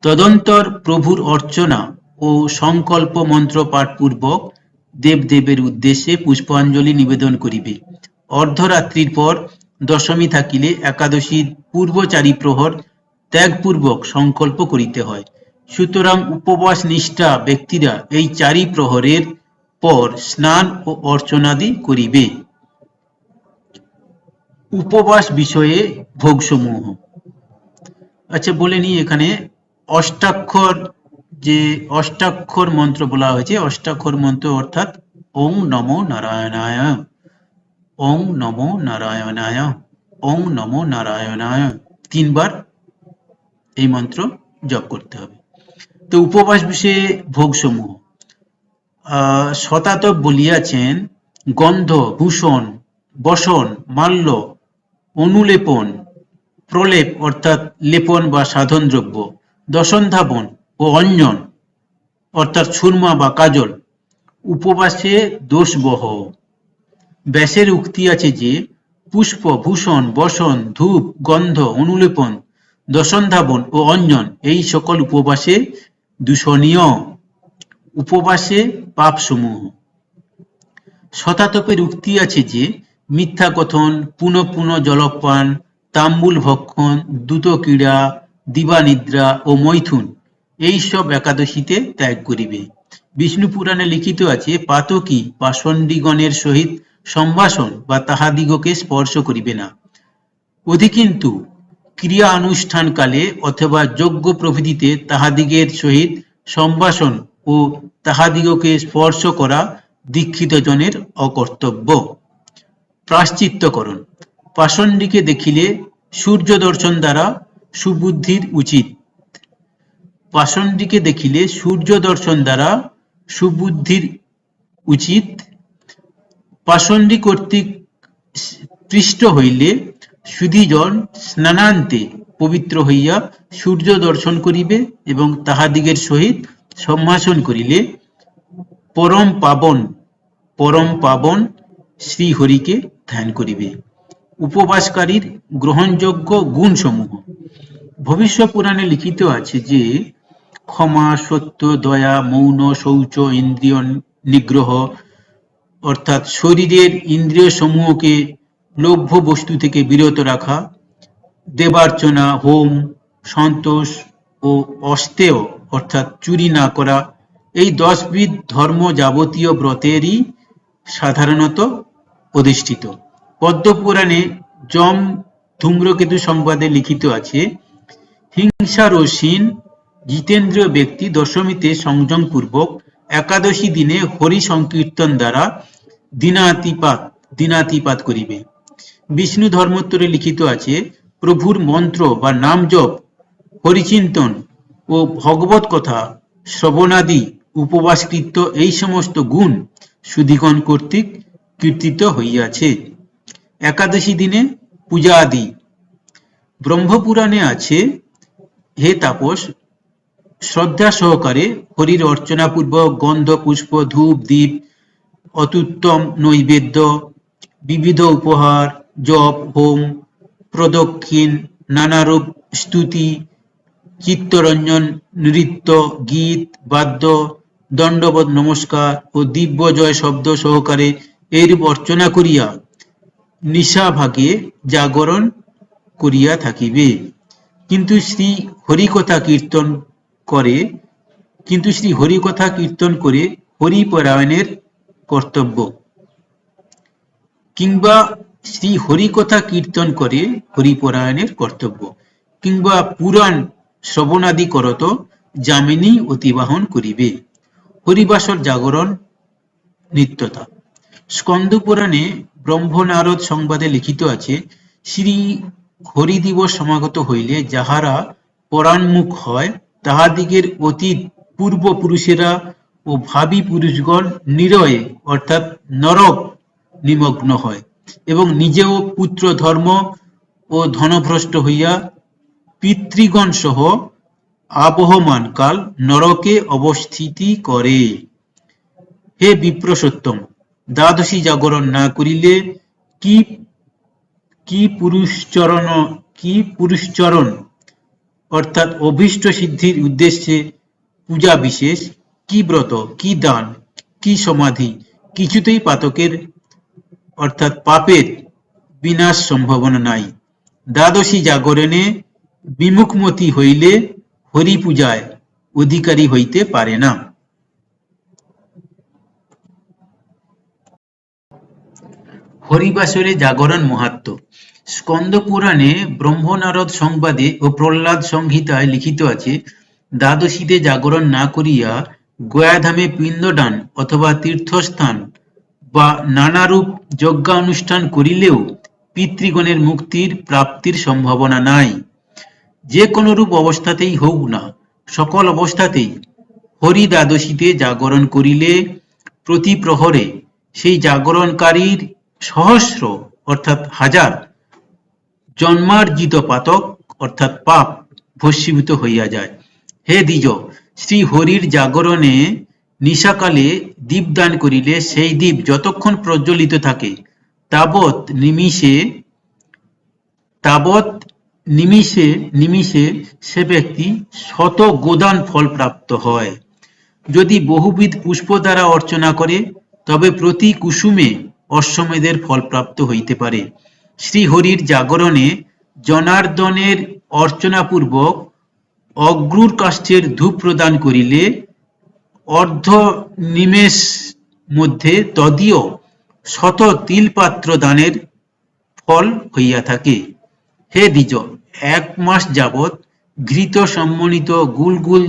তদন্তর প্রভুর অর্চনা ও সংকল্প মন্ত্র পাঠপূর্বক দেবদেবের উদ্দেশ্যে পুষ্পাঞ্জলি নিবেদন করিবে। অর্ধরাত্রির পর দশমী থাকিলে একাদশীর পূর্ব চারি প্রহর ত্যাগপূর্বক সংকল্প করিতে হয়। সুতরাং উপবাস নিষ্ঠা ব্যক্তিরা এই চারি প্রহরের পর স্নান ও অর্চনাদি করিবে। উপবাস বিষয়ে ভোগসমূহ। আচ্ছা, বলে নিই, এখানে অষ্টাক্ষর মন্ত্র বলা হয়েছে। অষ্টাক্ষর মন্ত্র অর্থাৎ ওং নমো নারায়ণায়, ওং নমো নারায়ণায়, ওং নমো নারায়ণায়, 3 বার এই মন্ত্র জপ করতে হবে। তো উপবাস বিষয়ে ভোগসমূহ। শতাতপ বলিয়াছেন, গন্ধ, ভূষণ, বসন, মাল্য, অনুলেপন, প্রলেপ অর্থাৎ লেপন বা সাধন দ্রব্য, দশনধাবন ও অঞ্জন অর্থাৎ সুরমা বা কাজল উপবাসে দোষবহ। ব্যাসের উক্তি আছে যে, পুষ্প, ভূষণ, বসন, ধূপ, গন্ধ, অনুলেপন, দশনধাবন ও অঞ্জন এই সকল উপবাসে দূষণীয়। উপবাসে পাপসমূহ। শতাতপের উক্তি আছে যে, মিথ্যা কথন, পুনঃ পুনঃ জলপান, তাম্বুল ভক্ষণ, দ্রুতক্রীড়া, দিবানিদ্রা ও মৈথুন এইসব একাদশীতে ত্যাগ করিবে। বিষ্ণু পুরাণে লিখিত আছে, পাতকী পাষণ্ডীগণের সহিত সম্ভাষণ বা তাহাদিগকে স্পর্শ করিবে না। অধিকিন্তু ক্রিয়া অনুষ্ঠানকালে অথবা যজ্ঞ প্রভৃতিতে তাহাদিগের সহিত সম্ভাষণ ও তাহাদিগকে স্পর্শ করা দীক্ষিতজনের অকর্তব্য। প্রায়শ্চিত্তকরণ। পাষণ্ডীকে দেখিলে সূর্য দর্শন দ্বারা সুবুদ্ধির উচিত। পাষণ্ডীকে দেখিলে সূর্য দর্শন দ্বারা সুবুদ্ধির উচিত। পাষণ্ডী কর্তৃক পৃষ্ট হইলে সুধীজন স্নানান্তে পবিত্র হইয়া সূর্য দর্শন করিবে এবং তাহাদিগের সহিত সম্ভাষণ করিলে পরম পাবন শ্রীহরিকে ধ্যান করিবে। উপবাসকারীর গ্রহণযোগ্য গুণসমূহ। ভবিষ্য পুরাণে লিখিত আছে যে ক্ষমা, সত্য, দয়া, মৌন, শৌচ, ইন্দ্রিয় নিগ্রহ অর্থাৎ শরীরের ইন্দ্রিয় সমূহকে লোভ্য বস্তু থেকে বিরত রাখা, দেবার্চনা, হোম, সন্তোষ ও অস্তেয় অর্থাৎ চুরি না করা, এই 10 বিধ ধর্ম যাবতীয় ব্রতেরই সাধারণত অধিষ্ঠিত। পদ্মপুরাণে যম ধূম্রকেতু সংবাদে লিখিত আছে, হিংসারসীন জিতেন্দ্রীয় ব্যক্তি দশমীতে সংযমপূর্বক একাদশী দিনে হরি সংকীর্তন দ্বারা দিনাতিপাত করিবে। বিষ্ণু ধর্মোত্তরে লিখিত আছে, প্রভুর মন্ত্র বা নাম জপ, হরিচিন্তন ও ভগবত কথা শ্রবণাদি উপবাসকৃত্য এই সমস্ত গুণ সুধীগণ কর্তৃক কীর্তিত হইয়াছে। একাদশী দিনে পূজা আদি। ব্রহ্মপুরাণে আছে, হে তাপস, শ্রদ্ধা সহকারে হরির অর্চনা পূর্বক গন্ধ, পুষ্প, ধূপ, দীপ, অত্যুত্তম নৈবেদ্য, বিবিধ উপহার, জপ, হোম, প্রদক্ষিণ, নানারূপ স্তুতি, চিত্তরঞ্জন, নৃত্য, গীত, বাদ্য, দণ্ডবৎ নমস্কার ও দিব্য জয় শব্দ সহকারে এইরূপ অর্চনা করিয়া নিশাভাগে জাগরণ করিয়া থাকিবে। কিন্তু শ্রী হরিকথা কীর্তন করে হরিপরায়ণের কর্তব্য। কিংবা শ্রী হরিকথা কীর্তন করে হরিপরায়ণের কর্তব্য, কিংবা পুরাণ শ্রবণাদি করত যামিনী অতিবাহন করিবে। হরিবাসর জাগরণ নিত্যতা। স্কন্দ পুরাণে ব্রহ্মনারদ সংবাদে লিখিত আছে, শ্রী হরিদিবস সমাগত হইলে যাহারা পরাণমুখ হয় তাহাদিগের অতীত পূর্বপুরুষেরা ও ভাবী পুরুষগণ নিরয়ে অর্থাৎ নরক নিমগ্ন হয় এবং নিজেও পুত্র ধর্ম ও ধনভ্রষ্ট হইয়া পিতৃগণ সহ আবহমান কাল নরকে অবস্থিতি করে। হে বিপ্রসত্তম, দ্বাদশী জাগরণ না করিলে কি পুরুষচরণ অর্থাৎ অভীষ্ট সিদ্ধির উদ্দেশ্যে পূজা বিশেষ, কি ব্রত, কি দান, কি সমাধি, কিছুতেই পাতকের অর্থাৎ পাপের বিনাশ সম্ভাবনা নাই। দ্বাদশী জাগরণে বিমুখমতি হইলে হরি পূজায় অধিকারী হইতে পারে না। হরিবাসরে জাগরণ মাহাত্ম্য। স্কন্দ পুরাণে ব্রহ্মনারদ সংবাদে ও প্রহ্লাদ সংহিতায় লিখিত আছে, দ্বাদশীতে জাগরণ না করিয়া গয়াধামে পিণ্ডদান অথবা তীর্থস্থান বা নানারূপ যজ্ঞানুষ্ঠান করিলেও পিতৃগণের মুক্তির প্রাপ্তির সম্ভাবনা নাই। যে কোন রূপ অবস্থাতেই হোক না, সকল অবস্থাতেই হরি দ্বাদশীতে জাগরণ করিলে প্রতি প্রহরে সেই জাগরণকারীর সহস্র অর্থাৎ হাজার জন্মার্জিত পাতক অর্থাৎ পাপ ভস্মীভূত হইয়া যায়। হে দ্বিজ, শ্রী হরির জাগরণে নিশাকালে দীপদান করিলে সেই দীপ যতক্ষণ প্রজ্বলিত থাকে তাবৎ নিমিষে সে ব্যক্তি শত গোদান ফল প্রাপ্ত হয়। যদি বহুবিধ পুষ্প দ্বারা অর্চনা করে তবে প্রতি কুসুমে অশ্বমেধের ফল প্রাপ্ত হইতে পারে। শ্রীহরির জাগরণে জনার্দনের অর্চনাপূর্বক অগ্রুর কাষ্ঠের ধূপ প্রদান করিলে অর্ধ নিমেষ মধ্যে তদীয় শত তিলপাত্র দানের ফল হইয়া থাকে। হে দ্বিজ, 1 মাস যাবৎ ঘৃত সম্বলিত গুল গুল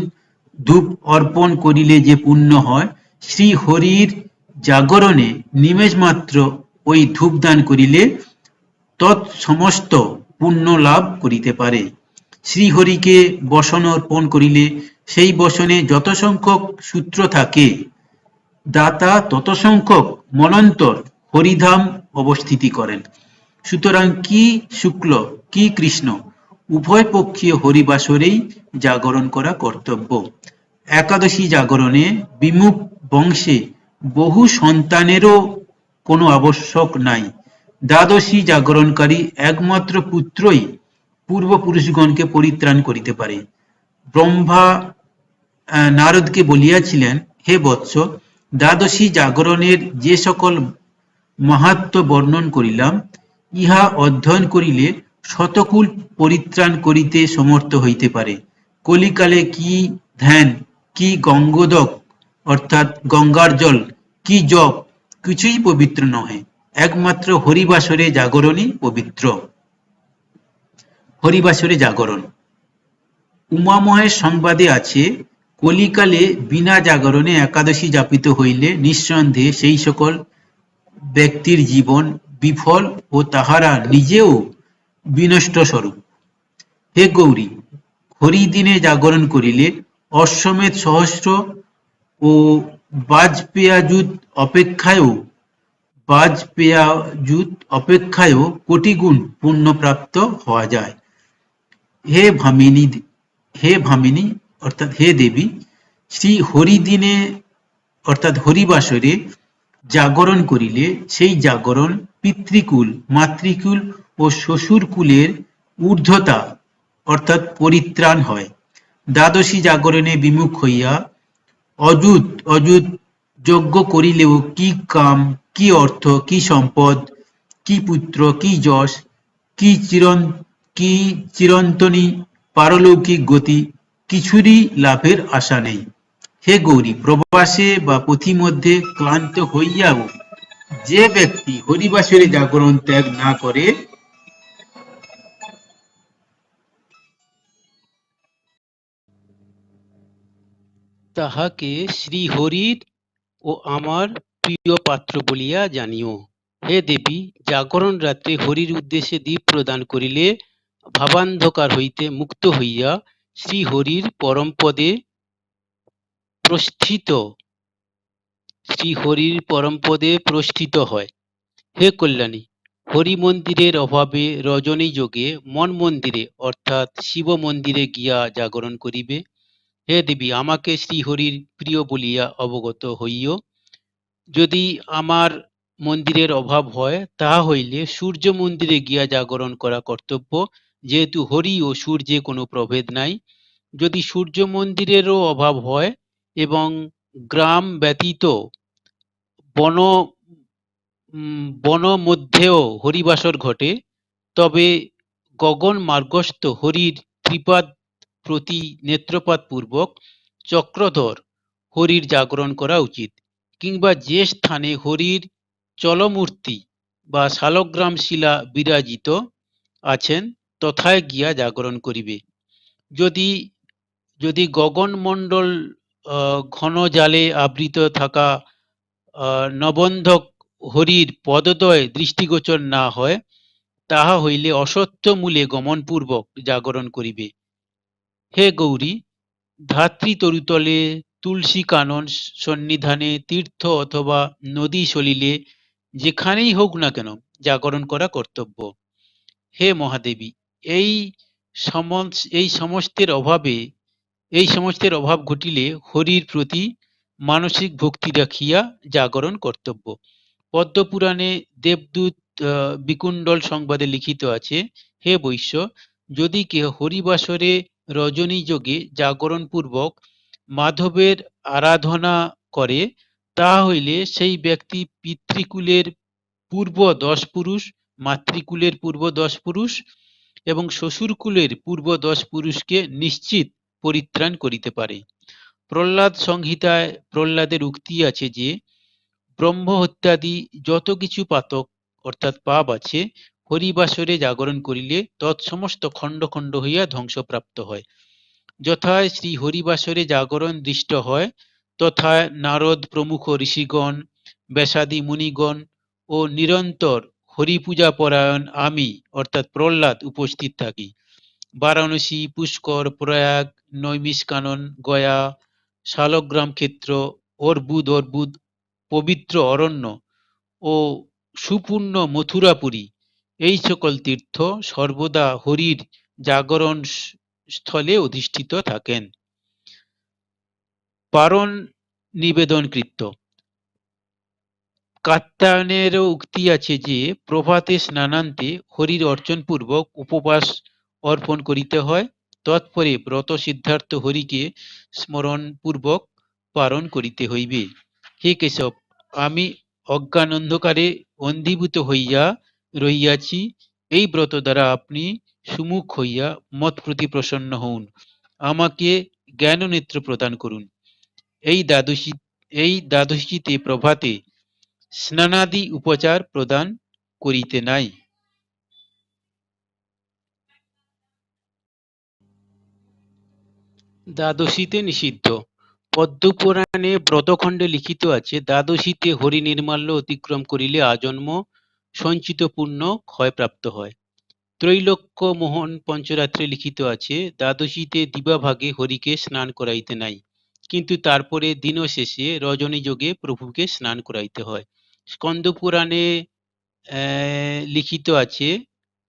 ধূপ অর্পণ করিলে যে পুণ্য হয়, শ্রীহরির জাগরণে নিমেষমাত্র ঐ ধূপদান করিলে তৎসমস্ত পুণ্য লাভ করিতে পারে। শ্রীহরিকে বসন অর্পণ করিলে সেই বসনে যতসংখ্যক সূত্র থাকে, দাতা ততসংখ্যক মন্বন্তর হরিধাম অবস্থিতি করেন। সুতরাং কি শুক্ল কি কৃষ্ণ উভয় পক্ষীয় হরিবাসরেই জাগরণ করা কর্তব্য। একাদশী জাগরণে বিমুখ বংশে বহু সন্তানেরও কোনো আবশ্যক নাই। দ্বাদশী জাগরণকারী একমাত্র পুত্রই পূর্বপুরুষগণকে পরিত্রাণ করিতে পারে। ব্রহ্মা নারদকে বলিয়াছিলেন, হে বৎস, দ্বাদশী জাগরণের যে সকল মাহাত্ম্য বর্ণন করিলাম, ইহা অধ্যয়ন করিলে শতকুল পরিত্রাণ করিতে সমর্থ হইতে পারে। কলিকালে কি ধ্যান, কি গঙ্গোদক অর্থাৎ গঙ্গার জল, কি জপ কিছুই পবিত্র নহে, একমাত্র হরিবাসরে জাগরণই পবিত্র। হরিবাসরে জাগরণ। উমামহেশ সংবাদে আছে, কলিকালে বিনা জাগরণে একাদশী যাপিত হইলে নিঃসন্দেহে সেই সকল ব্যক্তির জীবন বিফল ও তাহারা নিজেও বিনষ্টস্বরূপ। হে গৌরী, হরিদিনে জাগরণ করিলে অশ্বমেধ সহস্র ও বাজপেয়যুত অপেক্ষায়ও কোটিগুণ পুণ্যপ্রাপ্ত হওয়া যায়। হে ভামিনী অর্থাৎ হে দেবী, শ্রী হরিদিনে অর্থাৎ হরিবাসরে জাগরণ করিলে সেই জাগরণ পিতৃকুল, মাতৃকুল ও শ্বশুরকুলের ঊর্ধ্বতা অর্থাৎ পরিত্রাণ হয়। দ্বাদশী জাগরণে বিমুখ হইয়া অযুত যজ্ঞ করিলেও কি কাম, কি অর্থ, কি সম্পদ, কি পুত্র, কি যশ, কি চিরন্তনী পারলৌকিক গতি কিছুরই লাভের আশা নেই। হে গৌরী, প্রবাসে বা পথিমধ্যে ক্লান্ত হইয়াও যে ব্যক্তি হরিবাসরে জাগরণ ত্যাগ না করে, তাহাকে শ্রীহরির ও আমার প্রিয় পাত্র বলিয়া জানিও। হে দেবী, জাগরণ রাত্রে হরির উদ্দেশ্যে দীপ প্রদান করিলে ভাবান্ধকার হইতে মুক্ত হইয়া শ্রীহরির পরমপদে প্রষ্ঠিত হয়। হে কল্যাণী, হরি মন্দিরের অভাবে রজনী যোগে মন মন্দিরে অর্থাৎ শিব মন্দিরে গিয়া জাগরণ করিবে। হে দেবী, আমাকে শ্রীহরির প্রিয় বলিয়া অবগত হইও। যদি আমার মন্দিরের অভাব হয়, তাহা হইলে সূর্য মন্দিরে গিয়া জাগরণ করা কর্তব্য, যেহেতু হরি ও সূর্যে কোনো প্রভেদ নাই। যদি সূর্য মন্দিরেরও অভাব হয় এবং গ্রাম ব্যতীত বন মধ্যেও হরিবাসর ঘটে, তবে গগন মার্গস্থ হরির ত্রিপাদ প্রতি নেত্রপাত পূর্বক চক্রধর হরির জাগরণ করা উচিত, কিংবা যে স্থানে হরির চলমূর্তি বা শালগ্রাম শিলা বিরাজিত আছেন তথায় গিয়া জাগরণ করিবে। যদি গগনমণ্ডল ঘন জালে আবৃত থাকা নবন্ধক হরির পদদ্বয় দৃষ্টিগোচর না হয়, তাহা হইলে অশ্বত্থ মূলে গমনপূর্বক জাগরণ করিবে। হে গৌরী, ধাত্রী তরুতলে, তুলসী কানন সন্নিধানে, তীর্থ অথবা নদী সলিলে যেখানেই হোক না কেন জাগরণ করা কর্তব্য। হে মহাদেবী, এই সমস্তের অভাব ঘটিলে হরির প্রতি মানসিক ভক্তি রাখিয়া জাগরণ কর্তব্য। পদ্মপুরাণে দেবদূত বিকুণ্ডল সংবাদে লিখিত আছে, হে বৈশ্য, যদি কেহ হরিবাসরে রজনী যোগে জাগরণ পূর্বক মাধবের আরাধনা করে, তাহা হইলে সেই ব্যক্তি পিতৃকুলের পূর্ব 10 পুরুষ, মাতৃকুলের পূর্ব 10 পুরুষ এবং শ্বশুরকুলের পূর্ব 10 পুরুষকে নিশ্চিত পরিত্রাণ করিতে পারে। প্রহ্লাদ সংহিতায় প্রহ্লাদের উক্তি আছে যে, ব্রহ্ম হত্যাদি যত কিছু পাতক অর্থাৎ পাপ আছে, হরিবাসরে জাগরণ করিলে তৎসমস্ত খণ্ড খণ্ড হইয়া ধ্বংসপ্রাপ্ত হয়। যথায় শ্রী হরিবাসরে জাগরণ দৃষ্ট হয়, তথায় নারদ প্রমুখ ঋষিগণ, ব্যাসাদি মুনিগণ ও নিরন্তর হরিপূজা পরায়ণ আমি অর্থাৎ প্রহ্লাদ উপস্থিত থাকি। বারাণসী, পুষ্কর, প্রয়াগ, নৈমিষারণ্য, গয়া, শালগ্রাম ক্ষেত্র, অর্বুদ পবিত্র অরণ্য ও সুপূর্ণ মথুরাপুরী এই সকল তীর্থ সর্বদা হরির জাগরণ স্থলে অধিষ্ঠিত থাকেন। পারণ নিবেদনকৃত্য। কাত্যায়নেরও উক্তি আছে যে প্রভাতে স্নানান্তে হরির অর্চনপূর্বক উপবাস অর্পণ করিতে হয়, তৎপরে ব্রত সিদ্ধার্থ হরিকে স্মরণপূর্বক পারণ করিতে হইবে। হে কেশব, আমি অজ্ঞান অন্ধকারে অন্ধীভূত হইয়া রহিয়াছি, এই ব্রত দ্বারা আপনি সুমুখ হইয়া মৎ প্রতি প্রসন্ন হউন, আমাকে জ্ঞাননেত্র প্রদান করুন। এই দ্বাদশীতে প্রভাতে স্নানাদি উপচার প্রদান করিতে নাই। দ্বাদশীতে নিষিদ্ধ। পদ্মপুরাণে ব্রতখণ্ডে লিখিত আছে, দ্বাদশীতে হরি নির্মাল্য অতিক্রম করিলে আজন্ম সঞ্চিত পুণ্য ক্ষয়প্রাপ্ত হয়। ত্রৈলোক্য মোহন পঞ্চরাত্রে লিখিত আছে, দ্বাদশীতে দিবাভাগে হরিকে স্নান করাইতে নাই, কিন্তু তারপরে দিনশেষে রজনী যোগে প্রভুকে স্নান করাইতে হয়। স্কন্দপুরাণে লিখিত আছে,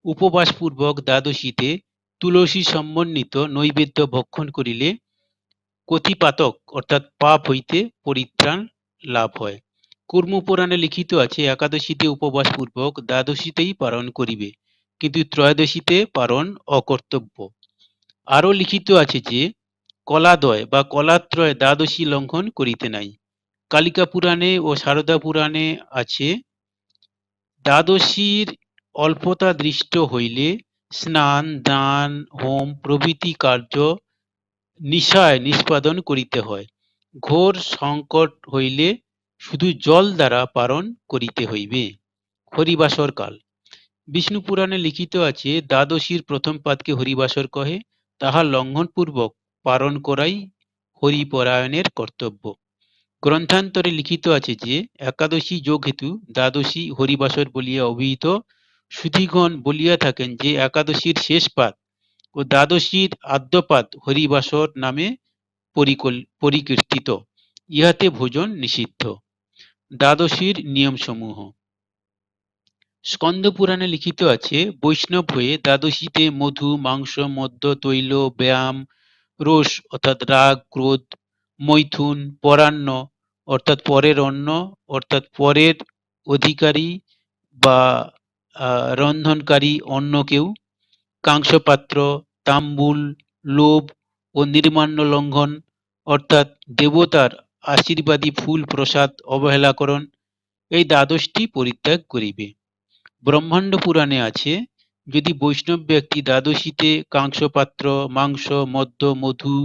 উপবাসপূর্বক দ্বাদশীতে তুলসী সমন্বিত নৈবেদ্য ভক্ষণ করিলে কতিপাতক অর্থাৎ পাপ হইতে পরিত্রাণ লাভ হয়। কুর্মপুরাণে লিখিত আছে, একাদশীতে উপবাসপূর্বক দ্বাদশীতেই পালন করিবে, কিন্তু ত্রয়োদশীতে পালন অকর্তব্য। আরও লিখিত আছে যে কলাদয় বা কলাত্রয় দ্বাদশী লঙ্ঘন করিতে নাই। কালিকা পুরাণে ও শারদা পুরাণে আছে, দ্বাদশীর অল্পতা দৃষ্ট হইলে স্নান, দান, হোম প্রভৃতি কার্য নিশায় নিষ্পাদন করিতে হয়। ঘোর সংকট হইলে শুধু জল দ্বারা পারণ করিতে হইবে। হরিবাসর কাল। বিষ্ণু পুরাণে লিখিত আছে, দ্বাদশীর প্রথম পাদকে হরিবাসর কহে, তাহা লঙ্ঘনপূর্বক পারণ করাই হরিপরায়ণের কর্তব্য। গ্রন্থান্তরে লিখিত আছে যে একাদশী যোগ হেতু দ্বাদশী হরিবাসর বলিয়া অভিহিত। সুধীগণ বলিয়া থাকেন যে একাদশীর শেষ পাদ ও দ্বাদশীর আদ্যপাদ হরিবাসর নামে পরিকীর্তিত, ইহাতে ভোজন নিষিদ্ধ। দ্বাদশীর নিয়মসমূহ। স্কন্দ পুরাণে লিখিত আছে, বৈষ্ণব হয়ে দ্বাদশীতে মধু, মাংস, মদ্য, তৈল, ব্যায়াম, রোষ অর্থাৎ রাগ, ক্রোধ, মৈথুন, পরান্ন অর্থাৎ পরের অন্ন অর্থাৎ পরের অধিকারী বা রন্ধনকারী অন্নকেও, কাংসপাত্র, তাম্বুল, লোভ ও নির্মাল্য লঙ্ঘন অর্থাৎ দেবতার আশীর্বাদী ফুল প্রসাদ অবহেলাকরণ, এই দ্বাদশটি পরিত্যাগ করিবে। ব্রহ্মাণ্ড পুরাণে আছে, যদি বৈষ্ণব ব্যক্তি দ্বাদশীতে কাংসপাত্র, মাংস, মদ্য, মধু,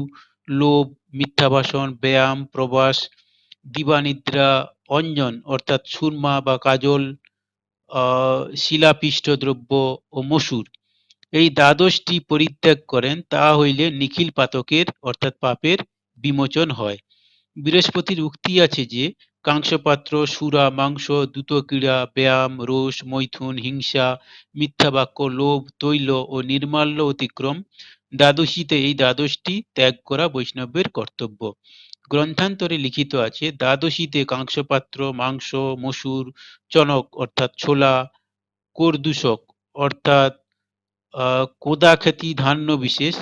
লোভ, মিথ্যা ভাষণ, ব্যায়াম, প্রবাস, দিবানিদ্রা, অঞ্জন অর্থাৎ সুরমা বা কাজল, শিলাপিষ্ট দ্রব্য ও মসুর, এই দ্বাদশটি পরিত্যাগ করেন, তাহা হইলে নিখিল পাতকের অর্থাৎ পাপের বিমোচন হয়। বৃহস্পতির উক্তি আছে যে কাংসপাত্র, সুরা, মাংস, দ্যুতক্রীড়া, ব্যায়াম, রোষ, মৈথুন, হিংসা, মিথ্যাবাক্য, লোভ, তৈল ও নির্মাল্য অতিক্রম দ্বাদশীতে এই দ্বাদশটি ত্যাগ করা বৈষ্ণবের কর্তব্য। গ্রন্থান্তরে লিখিত আছে, দ্বাদশীতে কাংসপাত্র, মাংস, মসুর, চনক অর্থাৎ ছোলা, কোরদূষক অর্থাৎ কোদাখ্যাতি ধান্য বিশেষ,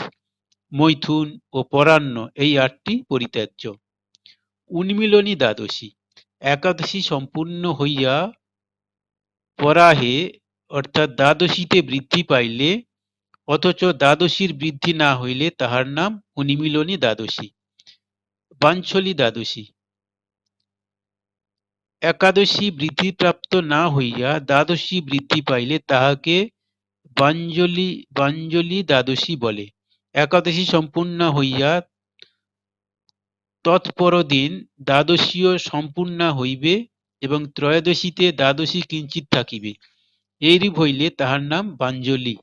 মৈথুন ও পরান্ন এই আটটি পরিত্যাজ্য। উন্মিলনী দ্বাদশী। একাদশী সম্পূর্ণ হইয়া পরাহে অর্থাৎ দ্বাদশীতে বৃদ্ধি পাইলে অথচ দ্বাদশীর বৃদ্ধি না হইলে তাহার নাম উন্মিলনী দ্বাদশী। বাঞ্ছলী দ্বাদশী। একাদশী বৃদ্ধিপ্রাপ্ত না হইয়া দ্বাদশী বৃদ্ধি পাইলে তাহাকে বাঞ্ছলী দ্বাদশী বলে। একাদশী সম্পূর্ণ হইয়া তৎপরদিন দ্বাদশীও সম্পূর্ণা হইবে এবং ত্রয়োদশীতে দ্বাদশী কিঞ্চিৎ থাকিবে, এইরূপ হইলে তাহার নাম বাঞ্জলি।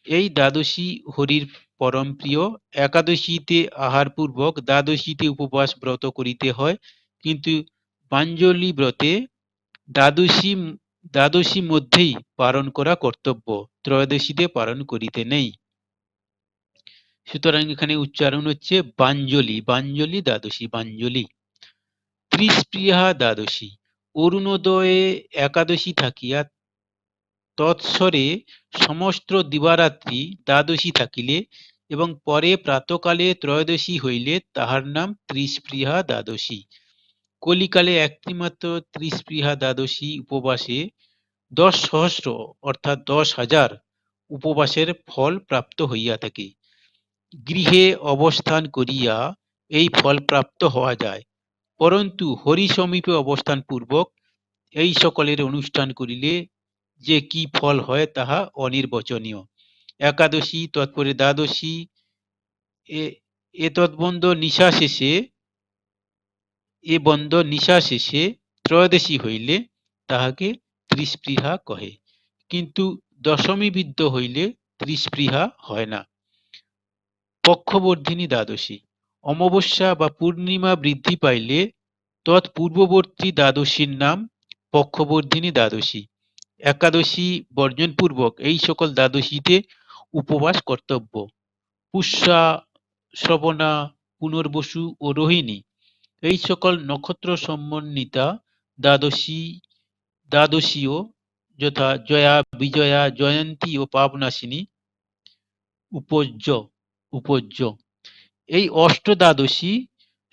এই দ্বাদশী হরির পরম প্রিয়। একাদশীতে আহারপূর্বক, দ্বাদশীতে উপবাস ব্রত করিতে হয়, কিন্তু পাঞ্জলি ব্রতে দ্বাদশী মধ্যেই পালন করা কর্তব্য, ত্রয়োদশীতে পালন করিতে নেই। সুতরাং এখানে উচ্চারণ হচ্ছে বাঞ্জলি, বাঞ্জলি দ্বাদশী, বাঞ্জলি। ত্রিস্পৃহা দ্বাদশী, অরুণোদয়ে একাদশী থাকিয়া তৎসরে সমস্ত দিবারাত্রি দ্বাদশী থাকিলে এবং পরে প্রাতঃকালে ত্রয়োদশী হইলে তাহার নাম ত্রিস্পৃহা দ্বাদশী। কলিকালে একটিমাত্র ত্রিস্পৃহা দ্বাদশী উপবাসে 10,000 অর্থাৎ 10,000 উপবাসের ফল প্রাপ্ত হইয়া থাকে। গৃহে অবস্থান করিয়া এই ফল প্রাপ্ত হওয়া যায়, পরন্তু হরি সমীপে অবস্থান পূর্বক এই সকলের অনুষ্ঠান করিলে যে কি ফল হয় তাহা অনির্বচনীয়। একাদশী তৎপরে দ্বাদশী এতদ্বন্দ নিশা শেষে ত্রয়োদশী হইলে তাহাকে ত্রিস্পৃহা কহে, কিন্তু দশমী বিদ্ধ হইলে ত্রিস্পৃহা হয় না। পক্ষবর্ধিনী দ্বাদশী, অমাবস্যা বা পূর্ণিমা বৃদ্ধি পাইলে তৎপূর্ববর্তী দ্বাদশীর নাম পক্ষবর্ধিনী দ্বাদশী। একাদশী বর্জনপূর্বক এই সকল দ্বাদশীতে উপবাস কর্তব্য। পুষ্যা, শ্রবণা, পুনর্বসু ও রোহিণী এই সকল নক্ষত্র সমন্বিতা দ্বাদশীও যথা জয়া, বিজয়া, জয়ন্তী ও পাবনাশিনী উপোজ্য। এই অষ্টদ্বাদশী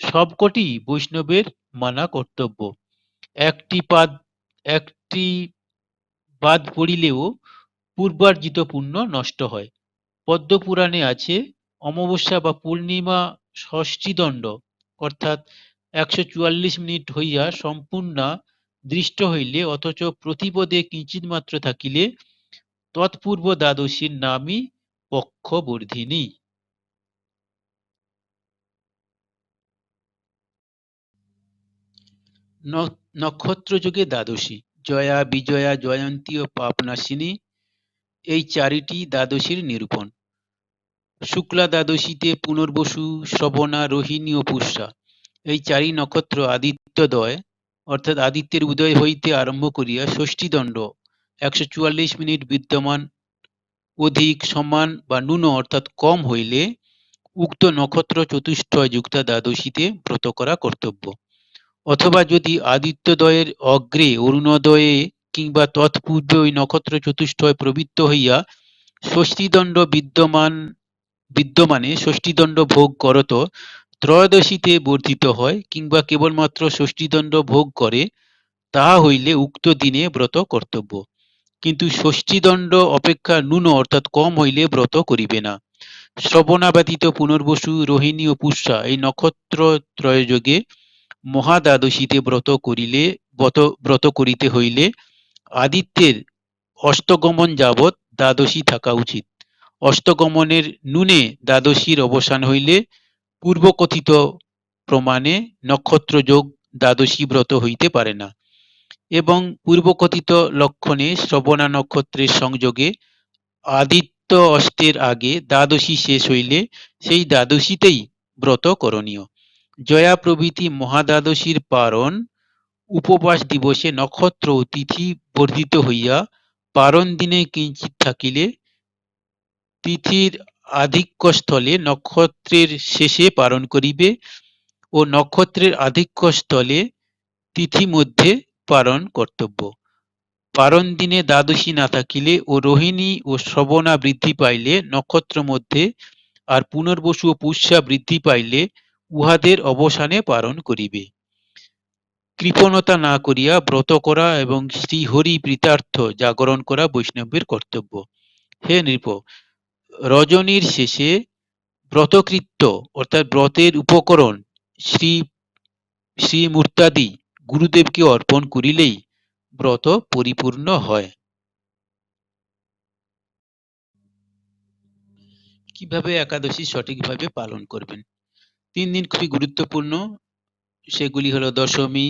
সবকটি বৈষ্ণবের মানা কর্তব্য। একটি বাদ পড়িলেও পূর্বার্জিত পুণ্য নষ্ট হয়। পদ্মপুরাণে আছে, অমাবস্যা বা পূর্ণিমা ষষ্ঠীদণ্ড অর্থাৎ 144 মিনিট হইয়া সম্পূর্ণা দৃষ্ট হইলে অথচ প্রতিপদে কিঞ্চিৎমাত্র থাকিলে তৎপূর্ব দ্বাদশীর নামই পক্ষবর্ধিনী। নক্ষত্রযোগে দ্বাদশী, জয়া, বিজয়া, জয়ন্তী ও পাপনাশিনী এই চারিটি দ্বাদশীর নিরূপণ। শুক্লা দ্বাদশীতে পুনর্বসু, শ্রবণা, রোহিণী ও পুষ্যা এই চারি নক্ষত্র আদিত্যদ্বয় অর্থাৎ আদিত্যের উদয় হইতে আরম্ভ করিয়া ষষ্ঠীদণ্ড 144 মিনিট বিদ্যমান, অধিক, সমান বা ন্যূন অর্থাৎ কম হইলে উক্ত নক্ষত্র চতুষ্টয় যুক্তা দ্বাদশীতে ব্রত করা কর্তব্য। অথবা যদি আদিত্যদ্বয়ের অগ্রে অরুণোদয়ে কিংবা তৎপূর্বে ওই নক্ষত্র চতুষ্টয় প্রবৃত্ত হইয়া ষষ্ঠীদণ্ড বিদ্যমানে ষষ্ঠীদণ্ড ভোগ করত ত্রয়োদশীতে বর্ধিত হয় কিংবা কেবলমাত্র ষষ্ঠীদণ্ড ভোগ করে, তাহা হইলে উক্ত দিনে ব্রত কর্তব্য, কিন্তু ষষ্ঠীদণ্ড অপেক্ষা ন্যূন অর্থাৎ কম হইলে ব্রত করিবে না। শ্রবণা ব্যতীত পুনর্বসু, রোহিণী ও পুষ্যা এই নক্ষত্র ত্রয়যোগে মহাদ্বাদশীতে ব্রত করিতে হইলে আদিত্যের অস্তগমন যাবৎ দ্বাদশী থাকা উচিত। অস্তগমনের ন্যূনে দ্বাদশীর অবসান হইলে পূর্বকথিত প্রমাণে নক্ষত্রযোগ দ্বাদশী ব্রত হইতে পারে না, এবং পূর্বকথিত লক্ষণে শ্রবণা নক্ষত্রের সংযোগে আদিত্য অষ্টের আগে দ্বাদশী শেষ হইলে সেই দ্বাদশীতেই ব্রত করণীয়। জয়া প্রভৃতি মহাদ্বাদশীর পারণ উপবাস দিবসে নক্ষত্র ও তিথি বর্ধিত হইয়া পারণ দিনে কিঞ্চিৎ থাকিলে তিথির আধিক্যস্থলে নক্ষত্রের শেষে পারণ করিবে ও নক্ষত্রের আধিক্যস্থলে তিথি মধ্যে পারণ কর্তব্য। পারণ দিনে দ্বাদশী না থাকিলে ও রোহিণী ও শ্রবণা বৃদ্ধি পাইলে নক্ষত্র মধ্যে, আর পুনর্বসু ও পুষ্যা বৃদ্ধি পাইলে উহাদের অবসানে পারণ করিবে। কৃপণতা না করিয়া ব্রত করা এবং শ্রীহরি প্রীতার্থ জাগরণ করা বৈষ্ণবের কর্তব্য। হে নৃপ, রজনীর শেষে ব্রতকৃত্য অর্থাৎ ব্রতের উপকরণ শ্রীমূর্তাদি গুরুদেবকে অর্পণ করিলেই ব্রত পরিপূর্ণ হয়। কিভাবে একাদশী সঠিকভাবে পালন করবেন? 3 দিন খুবই গুরুত্বপূর্ণ, সেগুলি হলো দশমী,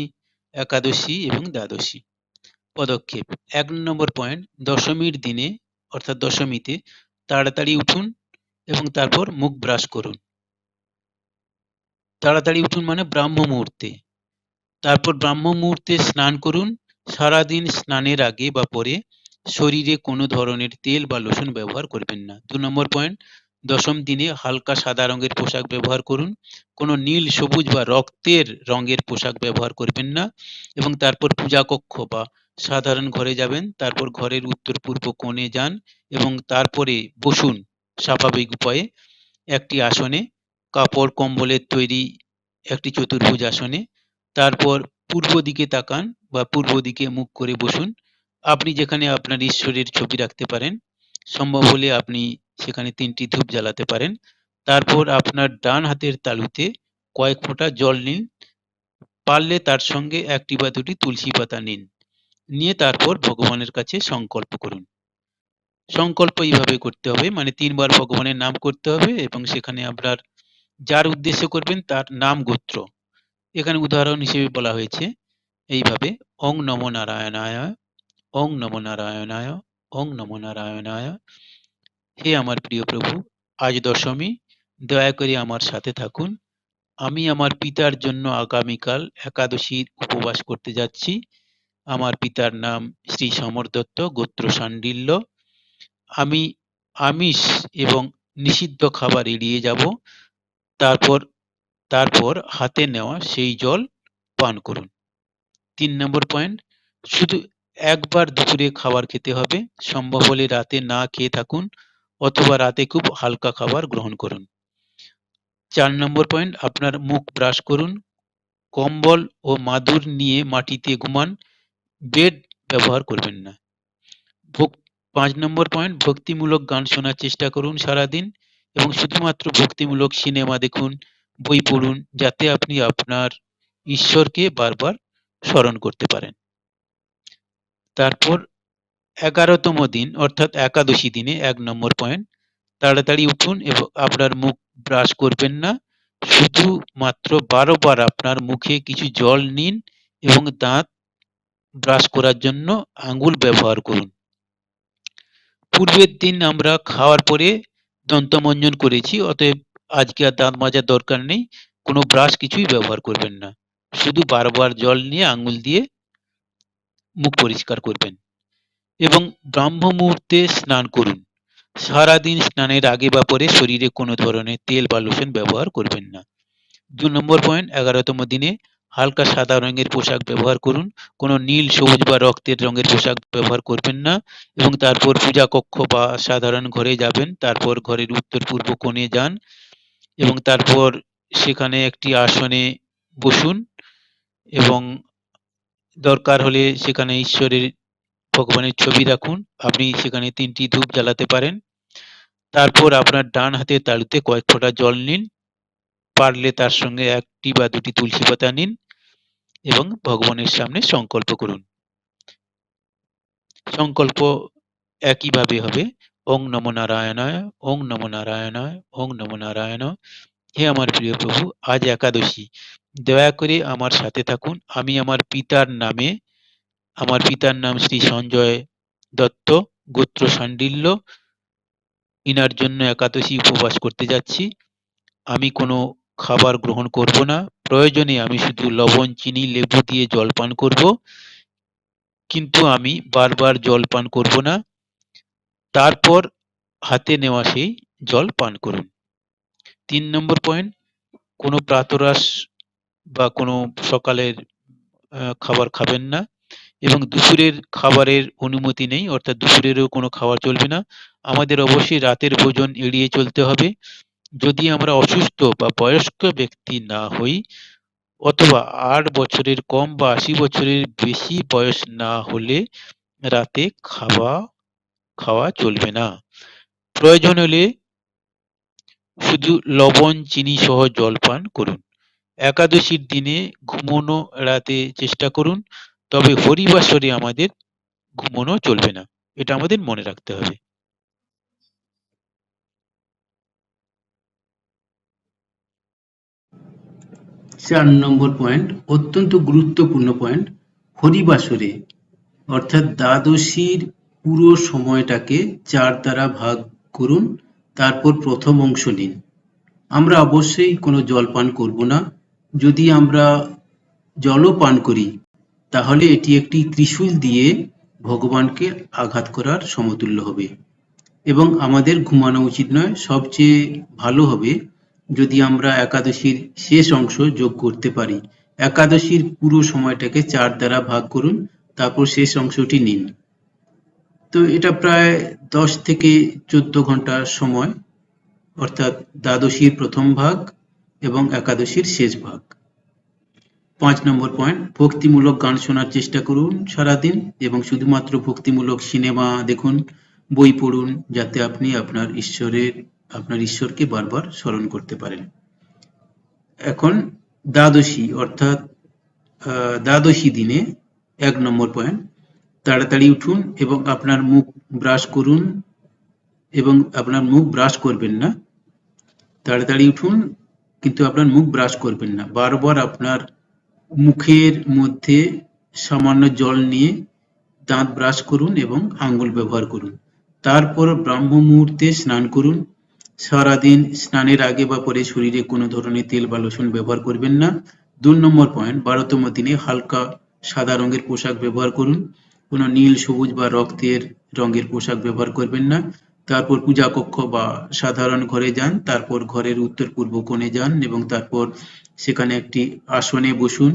একাদশী এবং দ্বাদশী। পদক্ষেপ: 1 নম্বর পয়েন্ট, দশমীর দিনে অর্থাৎ দশমীতে তাড়াতাড়ি উঠুন এবং তারপর মুখ ব্রাশ করুন। তাড়াতাড়ি উঠুন মানে ব্রাহ্ম মুহূর্তে। তারপর ব্রাহ্ম মুহূর্তে স্নান করুন। সারাদিন স্নানের আগে বা পরে শরীরে কোনো ধরনের তেল বা লোশন ব্যবহার করবেন না। 2 নম্বর পয়েন্ট, দশম দিনে হালকা সাদা রঙের পোশাক ব্যবহার করুন। কোনো নীল, সবুজ বা রক্তের রঙের পোশাক ব্যবহার করবেন না এবং তারপর পূজা কক্ষ বা সাধারণ ঘরে যাবেন। তারপর ঘরের উত্তর পূর্ব কোণে যান এবং তারপরে বসুন স্বাভাবিক উপায়ে একটি আসনে, কাপড় কম্বলের তৈরি একটি চতুর্ভুজ আসনে। তারপর পূর্ব দিকে তাকান বা পূর্ব দিকে মুখ করে বসুন। আপনি যেখানে আপনার ঈশ্বরের ছবি রাখতে পারেন, সম্ভব হলে আপনি সেখানে 3টি ধূপ জ্বালাতে পারেন। তারপর আপনার ডান হাতের তালুতে কয়েক ফোঁটা জল নিন। পারলে তার সঙ্গে 1টি বা 2টি তুলসী পাতা নিন। নিয়ে তারপর ভগবানের কাছে সংকল্প করুন। সংকল্প এইভাবে করতে হবে, মানে 3 বার ভগবানের নাম করতে হবে এবং সেখানে আপনার যার উদ্দেশ্য করবেন তার নাম গোত্র এখানে উদাহরণ হিসেবে বলা হয়েছে এইভাবে: ওং নমো নারায়ণায়, ওং নমো নারায়ণায়, ওং নমো নারায়ণায়। হে আমার প্রিয় প্রভু, আজ দশমী, দয়া করে আমার সাথে থাকুন। আমি আমার পিতার জন্য আগামীকাল একাদশীর উপবাস করতে যাচ্ছি। আমার পিতার নাম শ্রী সমর দত্ত, গোত্র শাণ্ডিল্য। আমি আমিষ এবং নিষিদ্ধ খাবার এড়িয়ে যাব। তারপর তারপর হাতে নেওয়া সেই জল পান করুন। 3 নম্বর পয়েন্ট, শুধু একবার দুপুরে খাবার খেতে হবে। সম্ভব হলে রাতে না খেয়ে থাকুন অথবা রাতে খুব হালকা খাবার গ্রহণ করুন। 4 নম্বর পয়েন্ট, আপনার মুখ ব্রাশ করুন। কম্বল ও মাদুর নিয়ে মাটিতে ঘুমান। বেড ব্যবহার করবেন না। 5 নম্বর পয়েন্ট, ভক্তিমূলক গান শোনার চেষ্টা করুন সারাদিন এবং শুধুমাত্র ভক্তিমূলক সিনেমা দেখুন, বই পড়ুন, যাতে আপনি আপনার ঈশ্বরকে বারবার স্মরণ করতে পারেন। তারপর 11তম দিন অর্থাৎ একাদশী দিনে 1 নম্বর পয়েন্ট, তাড়াতাড়ি উঠুন এবং আপনার মুখ ব্রাশ করবেন না। শুধুমাত্র 12 বার আপনার মুখে কিছু জল নিন এবং দাঁত ব্রাশ করার জন্য আঙ্গুল ব্যবহার করুন। পূর্বের দিন আমরা খাওয়ার পরে দন্তমঞ্জন করেছি, অতএব আজকে আর দাঁত মাজার দরকার নেই। কোনো ব্রাশ কিছুই ব্যবহার করবেন না। শুধু বারবার জল নিয়ে আঙ্গুল দিয়ে মুখ পরিষ্কার করবেন এবং ব্রাহ্ম মুহূর্তে স্নান করুন। সারাদিন স্নানের আগে বা পরে শরীরে কোনো ধরনের তেল বা লোশন ব্যবহার করবেন না। 2 নম্বর পয়েন্ট, 11তম দিনে হালকা সাদা রঙের পোশাক ব্যবহার করুন। কোনো নীল, সবুজ বা রক্তের রঙের পোশাক ব্যবহার করবেন না এবং তারপর পূজা কক্ষ বা সাধারণ ঘরে যাবেন। তারপর ঘরের উত্তর পূর্ব কোণে যান এবং তারপর সেখানে একটি আসনে বসুন এবং দরকার হলে সেখানে ঈশ্বরের, ভগবানের ছবি রাখুন। আপনি সেখানে 3টি ধূপ জ্বালাতে পারেন। তারপর আপনার ডান হাতের তালুতে কয়েক ফোঁটা জল নিন। পারলে তার সঙ্গে 1টি বা 2টি তুলসী পাতা নিন এবং ভগবানের সামনে সংকল্প করুন। সংকল্প একইভাবে হবে: ওং নমো নারায়ণায়, ওং নমো নারায়ণায়, ওং নমো নারায়ণ। হে আমার প্রিয় প্রভু, আজ একাদশী, দয়া করে আমার সাথে থাকুন। আমি আমার পিতার নামে, আমার পিতার নাম শ্রী সঞ্জয় দত্ত, গোত্র শাণ্ডিল্য, ইনার জন্য একাদশী উপবাস করতে যাচ্ছি। আমি কোনো খাবার গ্রহণ করব না। প্রয়োজনে আমি শুধু লবণ, চিনি, লেবু দিয়ে জল পান করব, কিন্তু আমি বারবার জল পান করব না। তারপর হাতে নেওয়া সেই জল পান করুন। 3 নম্বর পয়েন্ট, কোনো প্রাতরাশ বা কোনো সকালের খাবার খাবেন না এবং দুপুরের খাবারের অনুমতি নেই, অর্থাৎ দুপুরেরও কোনো খাবার চলবে না। আমাদের অবশ্যই রাতের ভোজন এড়িয়ে চলতে হবে। যদি আমরা অসুস্থ বা বয়স্ক ব্যক্তি না হই অথবা 8 বছরের কম বা 80 বছরের বেশি বয়স না হলে রাতে খাওয়া চলবে না। প্রয়োজন হলে শুধু লবণ, চিনি সহ জল পান করুন। একাদশীর দিনে ঘুমোনো এড়াতে চেষ্টা করুন, তবে হরিবাসরে আমাদের ঘুমোনো চলবে না। এটা আমাদের মনে রাখতে হবে। 4 নম্বর পয়েন্ট, অত্যন্ত গুরুত্বপূর্ণ পয়েন্ট, হরিবাসরে অর্থাৎ দ্বাদশীর পুরো সময়টাকে 4 দ্বারা ভাগ করুন। তারপর প্রথম অংশ নিন। আমরা অবশ্যই কোনো জল পান করব না। যদি আমরা জলও পান করি তাহলে এটি একটি ত্রিশূল দিয়ে ভগবানকে আঘাত করার সমতুল্য হবে এবং আমাদের ঘুমানো উচিত নয়। সবচেয়ে ভালো হবে যদি আমরা একাদশীর শেষ অংশ যোগ করতে পারি। একাদশীর পুরো সময়টাকে 4 দ্বারা ভাগ করুন, তারপর শেষ অংশটি নিন। তো এটা প্রায় 10 থেকে 14 ঘন্টার সময়, অর্থাৎ দ্বাদশীর প্রথম ভাগ এবং একাদশীর শেষ ভাগ। 5 নম্বর পয়েন্ট, ভক্তিমূলক গান শোনার চেষ্টা করুন সারাদিন এবং শুধুমাত্র ভক্তিমূলক সিনেমা দেখুন, বই পড়ুন, যাতে আপনি আপনার ঈশ্বরকে বারবার স্মরণ করতে পারেন। এখন দ্বাদশী অর্থাৎ দ্বাদশী দিনে 1 নম্বর পয়েন্ট, তাড়াতাড়ি উঠুন এবং আপনার মুখ ব্রাশ করুন এবং আপনার মুখ ব্রাশ করবেন না। তাড়াতাড়ি উঠুন কিন্তু আপনার মুখ ব্রাশ করবেন না। বারবার আপনার মুখের মধ্যে সামান্য জল নিয়ে দাঁত ব্রাশ করুন এবং আঙ্গুল ব্যবহার করুন। তারপর ব্রাহ্ম মুহূর্তে স্নান করুন। সারাদিন স্নানের আগে বা পরে শরীরে কোনো ধরনের তেল বা লোশন ব্যবহার করবেন না। 2 নম্বর পয়েন্ট, 12তম দিনে হালকা সাদা রঙের পোশাক ব্যবহার করুন। কোনো নীল, সবুজ বা রক্তের রঙের পোশাক ব্যবহার করবেন না। তারপর পূজা কক্ষ বা সাধারণ ঘরে যান। তারপর ঘরের উত্তর পূর্ব কোণে যান এবং তারপর সেখানে একটি আসনে বসুন।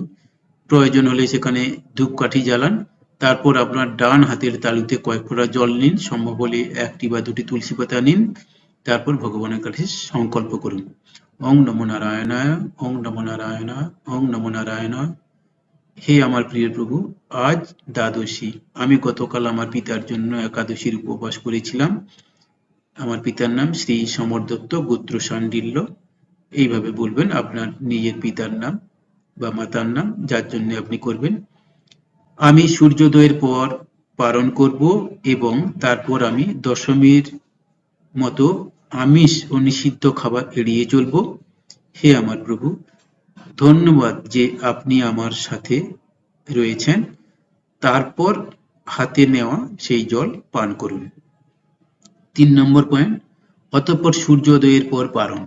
প্রয়োজন হলে সেখানে ধূপকাঠি জ্বালান। তারপর আপনার ডান হাতের তালুতে কয়েক ফোঁটা জল নিন, সম্ভব হলে 1টি বা 2টি তুলসী পাতা নিন। তারপর ভগবানের কাছে সংকল্প করুন, ওং নমো নারায়ণায়, ওং নমো নারায়ণায়, ওং নমো নারায়ণায়। হে আমার প্রিয় প্রভু, আজ দ্বাদশী। আমি গতকাল আমার পিতার জন্য একাদশীর উপবাস করেছিলাম। আমার পিতার নাম শ্রী সমর দত্ত, গোত্র শাণ্ডিল্য। এইভাবে বলবেন আপনার নিজের পিতার নাম বা মাতার নাম, যার জন্য আপনি করবেন। আমি সূর্যোদয়ের পর পালন করব এবং তারপর আমি দশমীর মতো আমিষ ও নিষিদ্ধ খাবার এড়িয়ে চলব। হে আমার প্রভু, ধন্যবাদ যে আপনি আমার সাথে রয়েছেন। তারপর হাতে নেওয়া সেই জল পান করুন। 3 নম্বর পয়েন্ট, অতঃপর সূর্যোদয়ের পর পালন।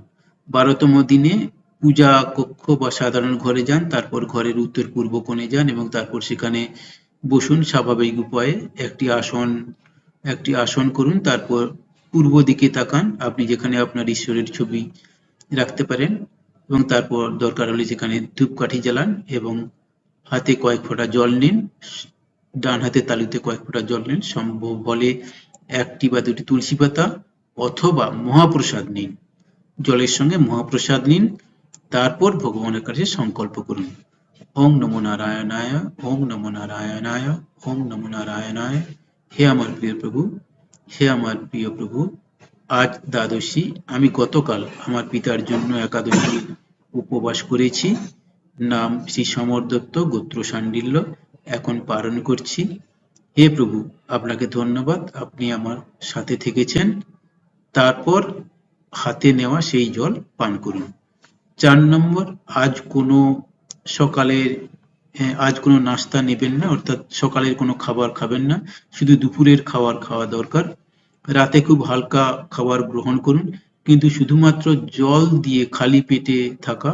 12তম দিনে পূজা কক্ষ বা সাধারণ ঘরে যান। তারপর ঘরের উত্তর পূর্ব কোণে যান এবং তারপর সেখানে বসুন স্বাভাবিক উপায়ে। একটি আসন করুন। তারপর পূর্ব দিকে তাকান, আপনি যেখানে আপনার ঈশ্বরের ছবি রাখতে পারেন, এবং তারপর দরকার হলে সেখানে ধূপকাঠি জ্বালান এবং হাতে কয়েক ফোঁটা জল নিন। ডান হাতের তালুতে কয়েক ফোঁটা জল নিন, সম্ভব হলে 1টি বা 2টি তুলসী পাতা অথবা মহাপ্রসাদ নিন। জলের সঙ্গে মহাপ্রসাদ নিন। তারপর ভগবানের কাছে সংকল্প করুন, ওং নমো নারায়ণায়, ওং নমো নারায়ণায়, ওং নমো নারায়ণায়। হে আমার প্রিয় প্রভু, হে আমার প্রিয় প্রভু, আজ দ্বাদশী। আমি গতকাল আমার পিতার জন্য একাদশী উপবাস করেছি। নাম শ্রী সমর দত্ত, গোত্র শাণ্ডিল্য। এখন পালন করছি। হে প্রভু, আপনাকে ধন্যবাদ, আপনি আমার সাথে থেকেছেন। তারপর হাতে নেওয়া সেই জল পান করুন। 4 নম্বর, আজ কোনো নাস্তা নেবেন না, অর্থাৎ সকালের কোনো খাবার খাবেন না, শুধু দুপুরের খাবার খাওয়া দরকার। রাতে খুব হালকা খাবার গ্রহণ করুন, কিন্তু শুধুমাত্র জল দিয়ে খালি পেটে থাকা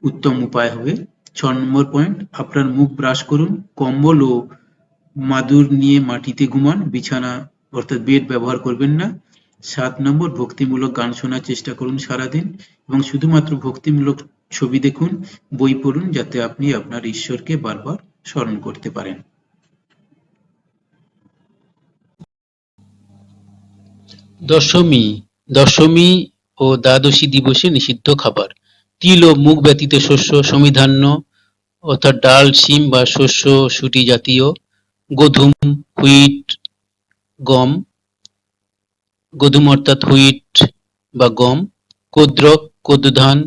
উত্তম উপায় হবে। 6 নম্বর পয়েন্ট, আপনার মুখ ব্রাশ করুন, কম্বল ও মাদুর নিয়ে মাটিতে ঘুমান, বিছানা অর্থাৎ বেড ব্যবহার করবেন না। 7 নম্বর, ভক্তিমূলক গান শোনার চেষ্টা করুন সারাদিন এবং শুধুমাত্র ভক্তিমূলক ছবি দেখুন, বই পড়ুন, যাতে আপনি আপনার ঈশ্বরকে বারবার স্মরণ করতে পারেন। দশমী ও দ্বাদশী দিবসে নিষিদ্ধ খাবার: তিল ও মুগ ব্যতীত শস্য, সমিধান্য অর্থাৎ ডাল, শিম বা শস্য শুটি জাতীয়, গোধূম, হুইট, গম, গোধূম অর্থাৎ হুইট বা গম, কোদ্রক, কোদ্যধান,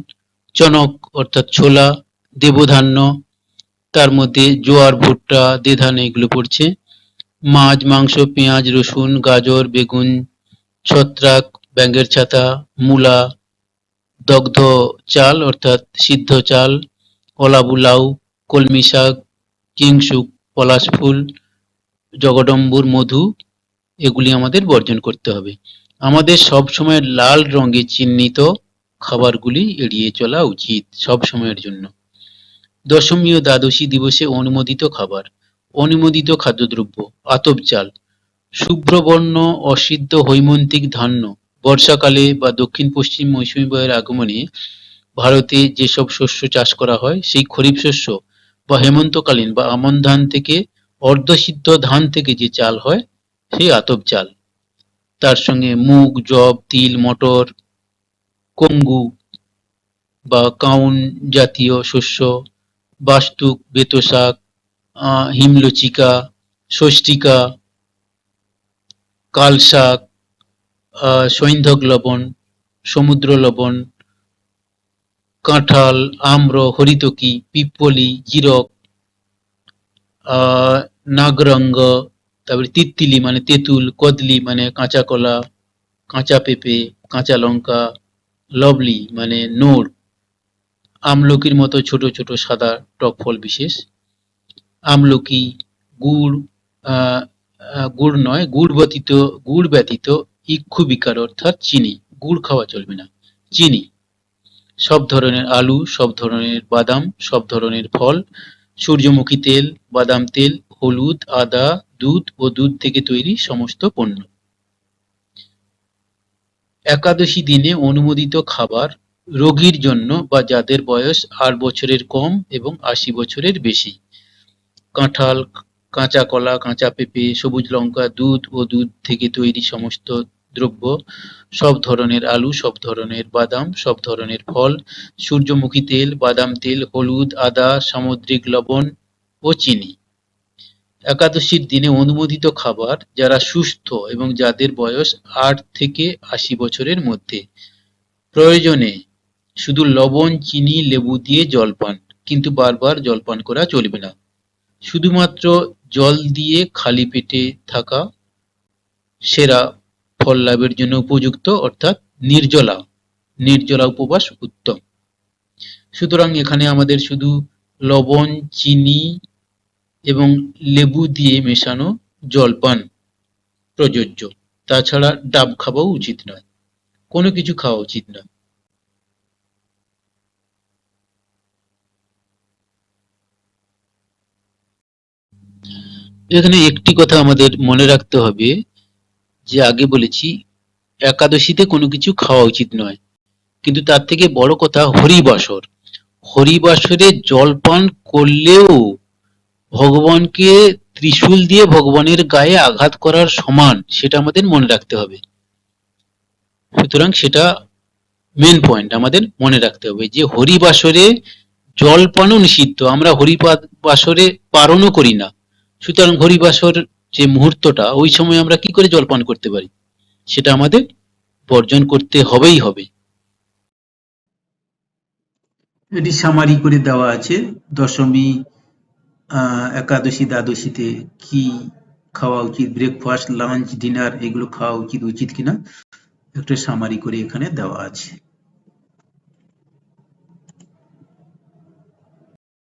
চনক অর্থাৎ ছোলা, দেবধান্য, তার মধ্যে জোয়ার, ভুট্টা, দেধান এগুলো পড়ছে, মাছ, মাংস, পেঁয়াজ, রসুন, গাজর, বেগুন, ছত্রাক, ব্যাঙের ছাতা, মূলা, দগ্ধ চাল অর্থাৎ সিদ্ধ চাল, অলাবু লাউ, কলমি শাক, কিংশুক, পলাশ ফুল, জগডম্বুর, মধু, এগুলি আমাদের বর্জন করতে হবে। আমাদের সবসময় লাল রঙে চিহ্নিত খাবারগুলি এড়িয়ে চলা উচিত সব সময়ের জন্য। দশমী ও দ্বাদশী দিবসে অনুমোদিত খাবার। অনুমোদিত খাদ্যদ্রব্য: আতপ চাল, শুভ্রবর্ণ অসিদ্ধ হৈমন্তিক ধান্য। বর্ষাকালে বা দক্ষিণ-পশ্চিম মৌসুমী বায়ুর আগমনে ভারতে যেসব শস্য চাষ করা হয় সেই খরিফ শস্য বা হেমন্তকালীন বা আমন ধান থেকে অর্ধসিদ্ধ ধান থেকে যে চাল হয় সেই আতপ চাল। তার সঙ্গে মুগ, যব, তিল, মটর, কঙ্গু বা কাউন জাতীয় শস্য, বাস্তুক, বেতো শাক, হিমলচিকা, ষষ্ঠিকা, কাল শাক, সৈন্ধক লবণ, সমুদ্র লবণ, কাঁঠাল, আম্র, হরিতকি, পিপ্পলি, জিরক, নাগরঙ্গ, তারপরে তিত্তিলি মানে তেঁতুল, কদলি মানে কাঁচা কলা, কাঁচা পেঁপে, কাঁচা লঙ্কা, লবলি মানে নোড়, আমলকির মতো ছোট ছোট সাদা টক ফল বিশেষ, আমলকি, গুড়, গুড় নয়, গুড় ব্যতীত ইক্ষুবিকার অর্থাৎ চিনি, গুড় খাওয়া চলবে না, চিনি, সব ধরনের আলু, সব ধরনের বাদাম, সব ধরনের ফল, সূর্যমুখী তেল, বাদাম তেল, হলুদ, আদা, দুধ ও দুধ থেকে তৈরি সমস্ত পণ্য। একাদশী দিনে অনুমোদিত খাবার রোগীর জন্য বা যাদের বয়স ৮ বছরের কম এবং ৮০ বছরের বেশি। কাঁঠাল, কাঁচা কলা, কাঁচা পেঁপে, সবুজ লঙ্কা, দুধ ও দুধ থেকে তৈরি সমস্ত দ্রব্য, সব ধরনের আলু, সব ধরনের বাদাম, সব ধরনের ফল, সূর্যমুখী তেল, বাদাম তেল, হলুদ, আদা, সামুদ্রিক লবণ ও চিনি। একাদশীর দিনে অনুমোদিত খাবার যারা সুস্থ এবং যাদের বয়স ৮ থেকে ৮০ বছরের মধ্যে। প্রয়োজনে শুধু লবণ, চিনি, লেবু দিয়ে জলপান, কিন্তু বারবার জলপান করা চলবে না। শুধুমাত্র জল দিয়ে খালি পেটে থাকা সেরা ফল লাভের জন্য উপযুক্ত, অর্থাৎ নির্জলা উপবাস উত্তম। সুতরাং এখানে আমাদের শুধু লবণ, চিনি এবং লেবু দিয়ে মেশানো জলপান প্রযোজ্য, তাছাড়া ডাব খাওয়াও উচিত নয়, কোনো কিছু খাওয়া উচিত নয়। এখানে একটি কথা আমাদের মনে রাখতে হবে, যে আগে বলেছি একাদশীতে কোনো কিছু খাওয়া উচিত নয়, কিন্তু তার থেকে বড় কথা হরিবাসর, হরিবাসরে জলপান করলেও ভগবানকে ত্রিশূল দিয়ে ভগবানের গায়ে আঘাত করার সমান, সেটা আমাদের মনে রাখতে হবে। সুতরাং সেটা মেন পয়েন্ট আমাদের মনে রাখতে হবে, যে হরিবাসরে জলপানও নিষিদ্ধ, আমরা হরিবাসরে পারণও করি না। সুতরাং হরিবাসর যে মুহূর্তটা, ওই সময় আমরা কি করে জলপান করতে পারি, সেটা আমাদের বর্জন করতে হবেই হবে। এটি সামারি করে দেওয়া আছে, দশমী, একাদশী, দ্বাদশীতে কি খাওয়া উচিত, ব্রেকফাস্ট, লাঞ্চ, ডিনার এগুলো খাওয়া উচিত কিনা একটা সামারি করে এখানে দেওয়া আছে।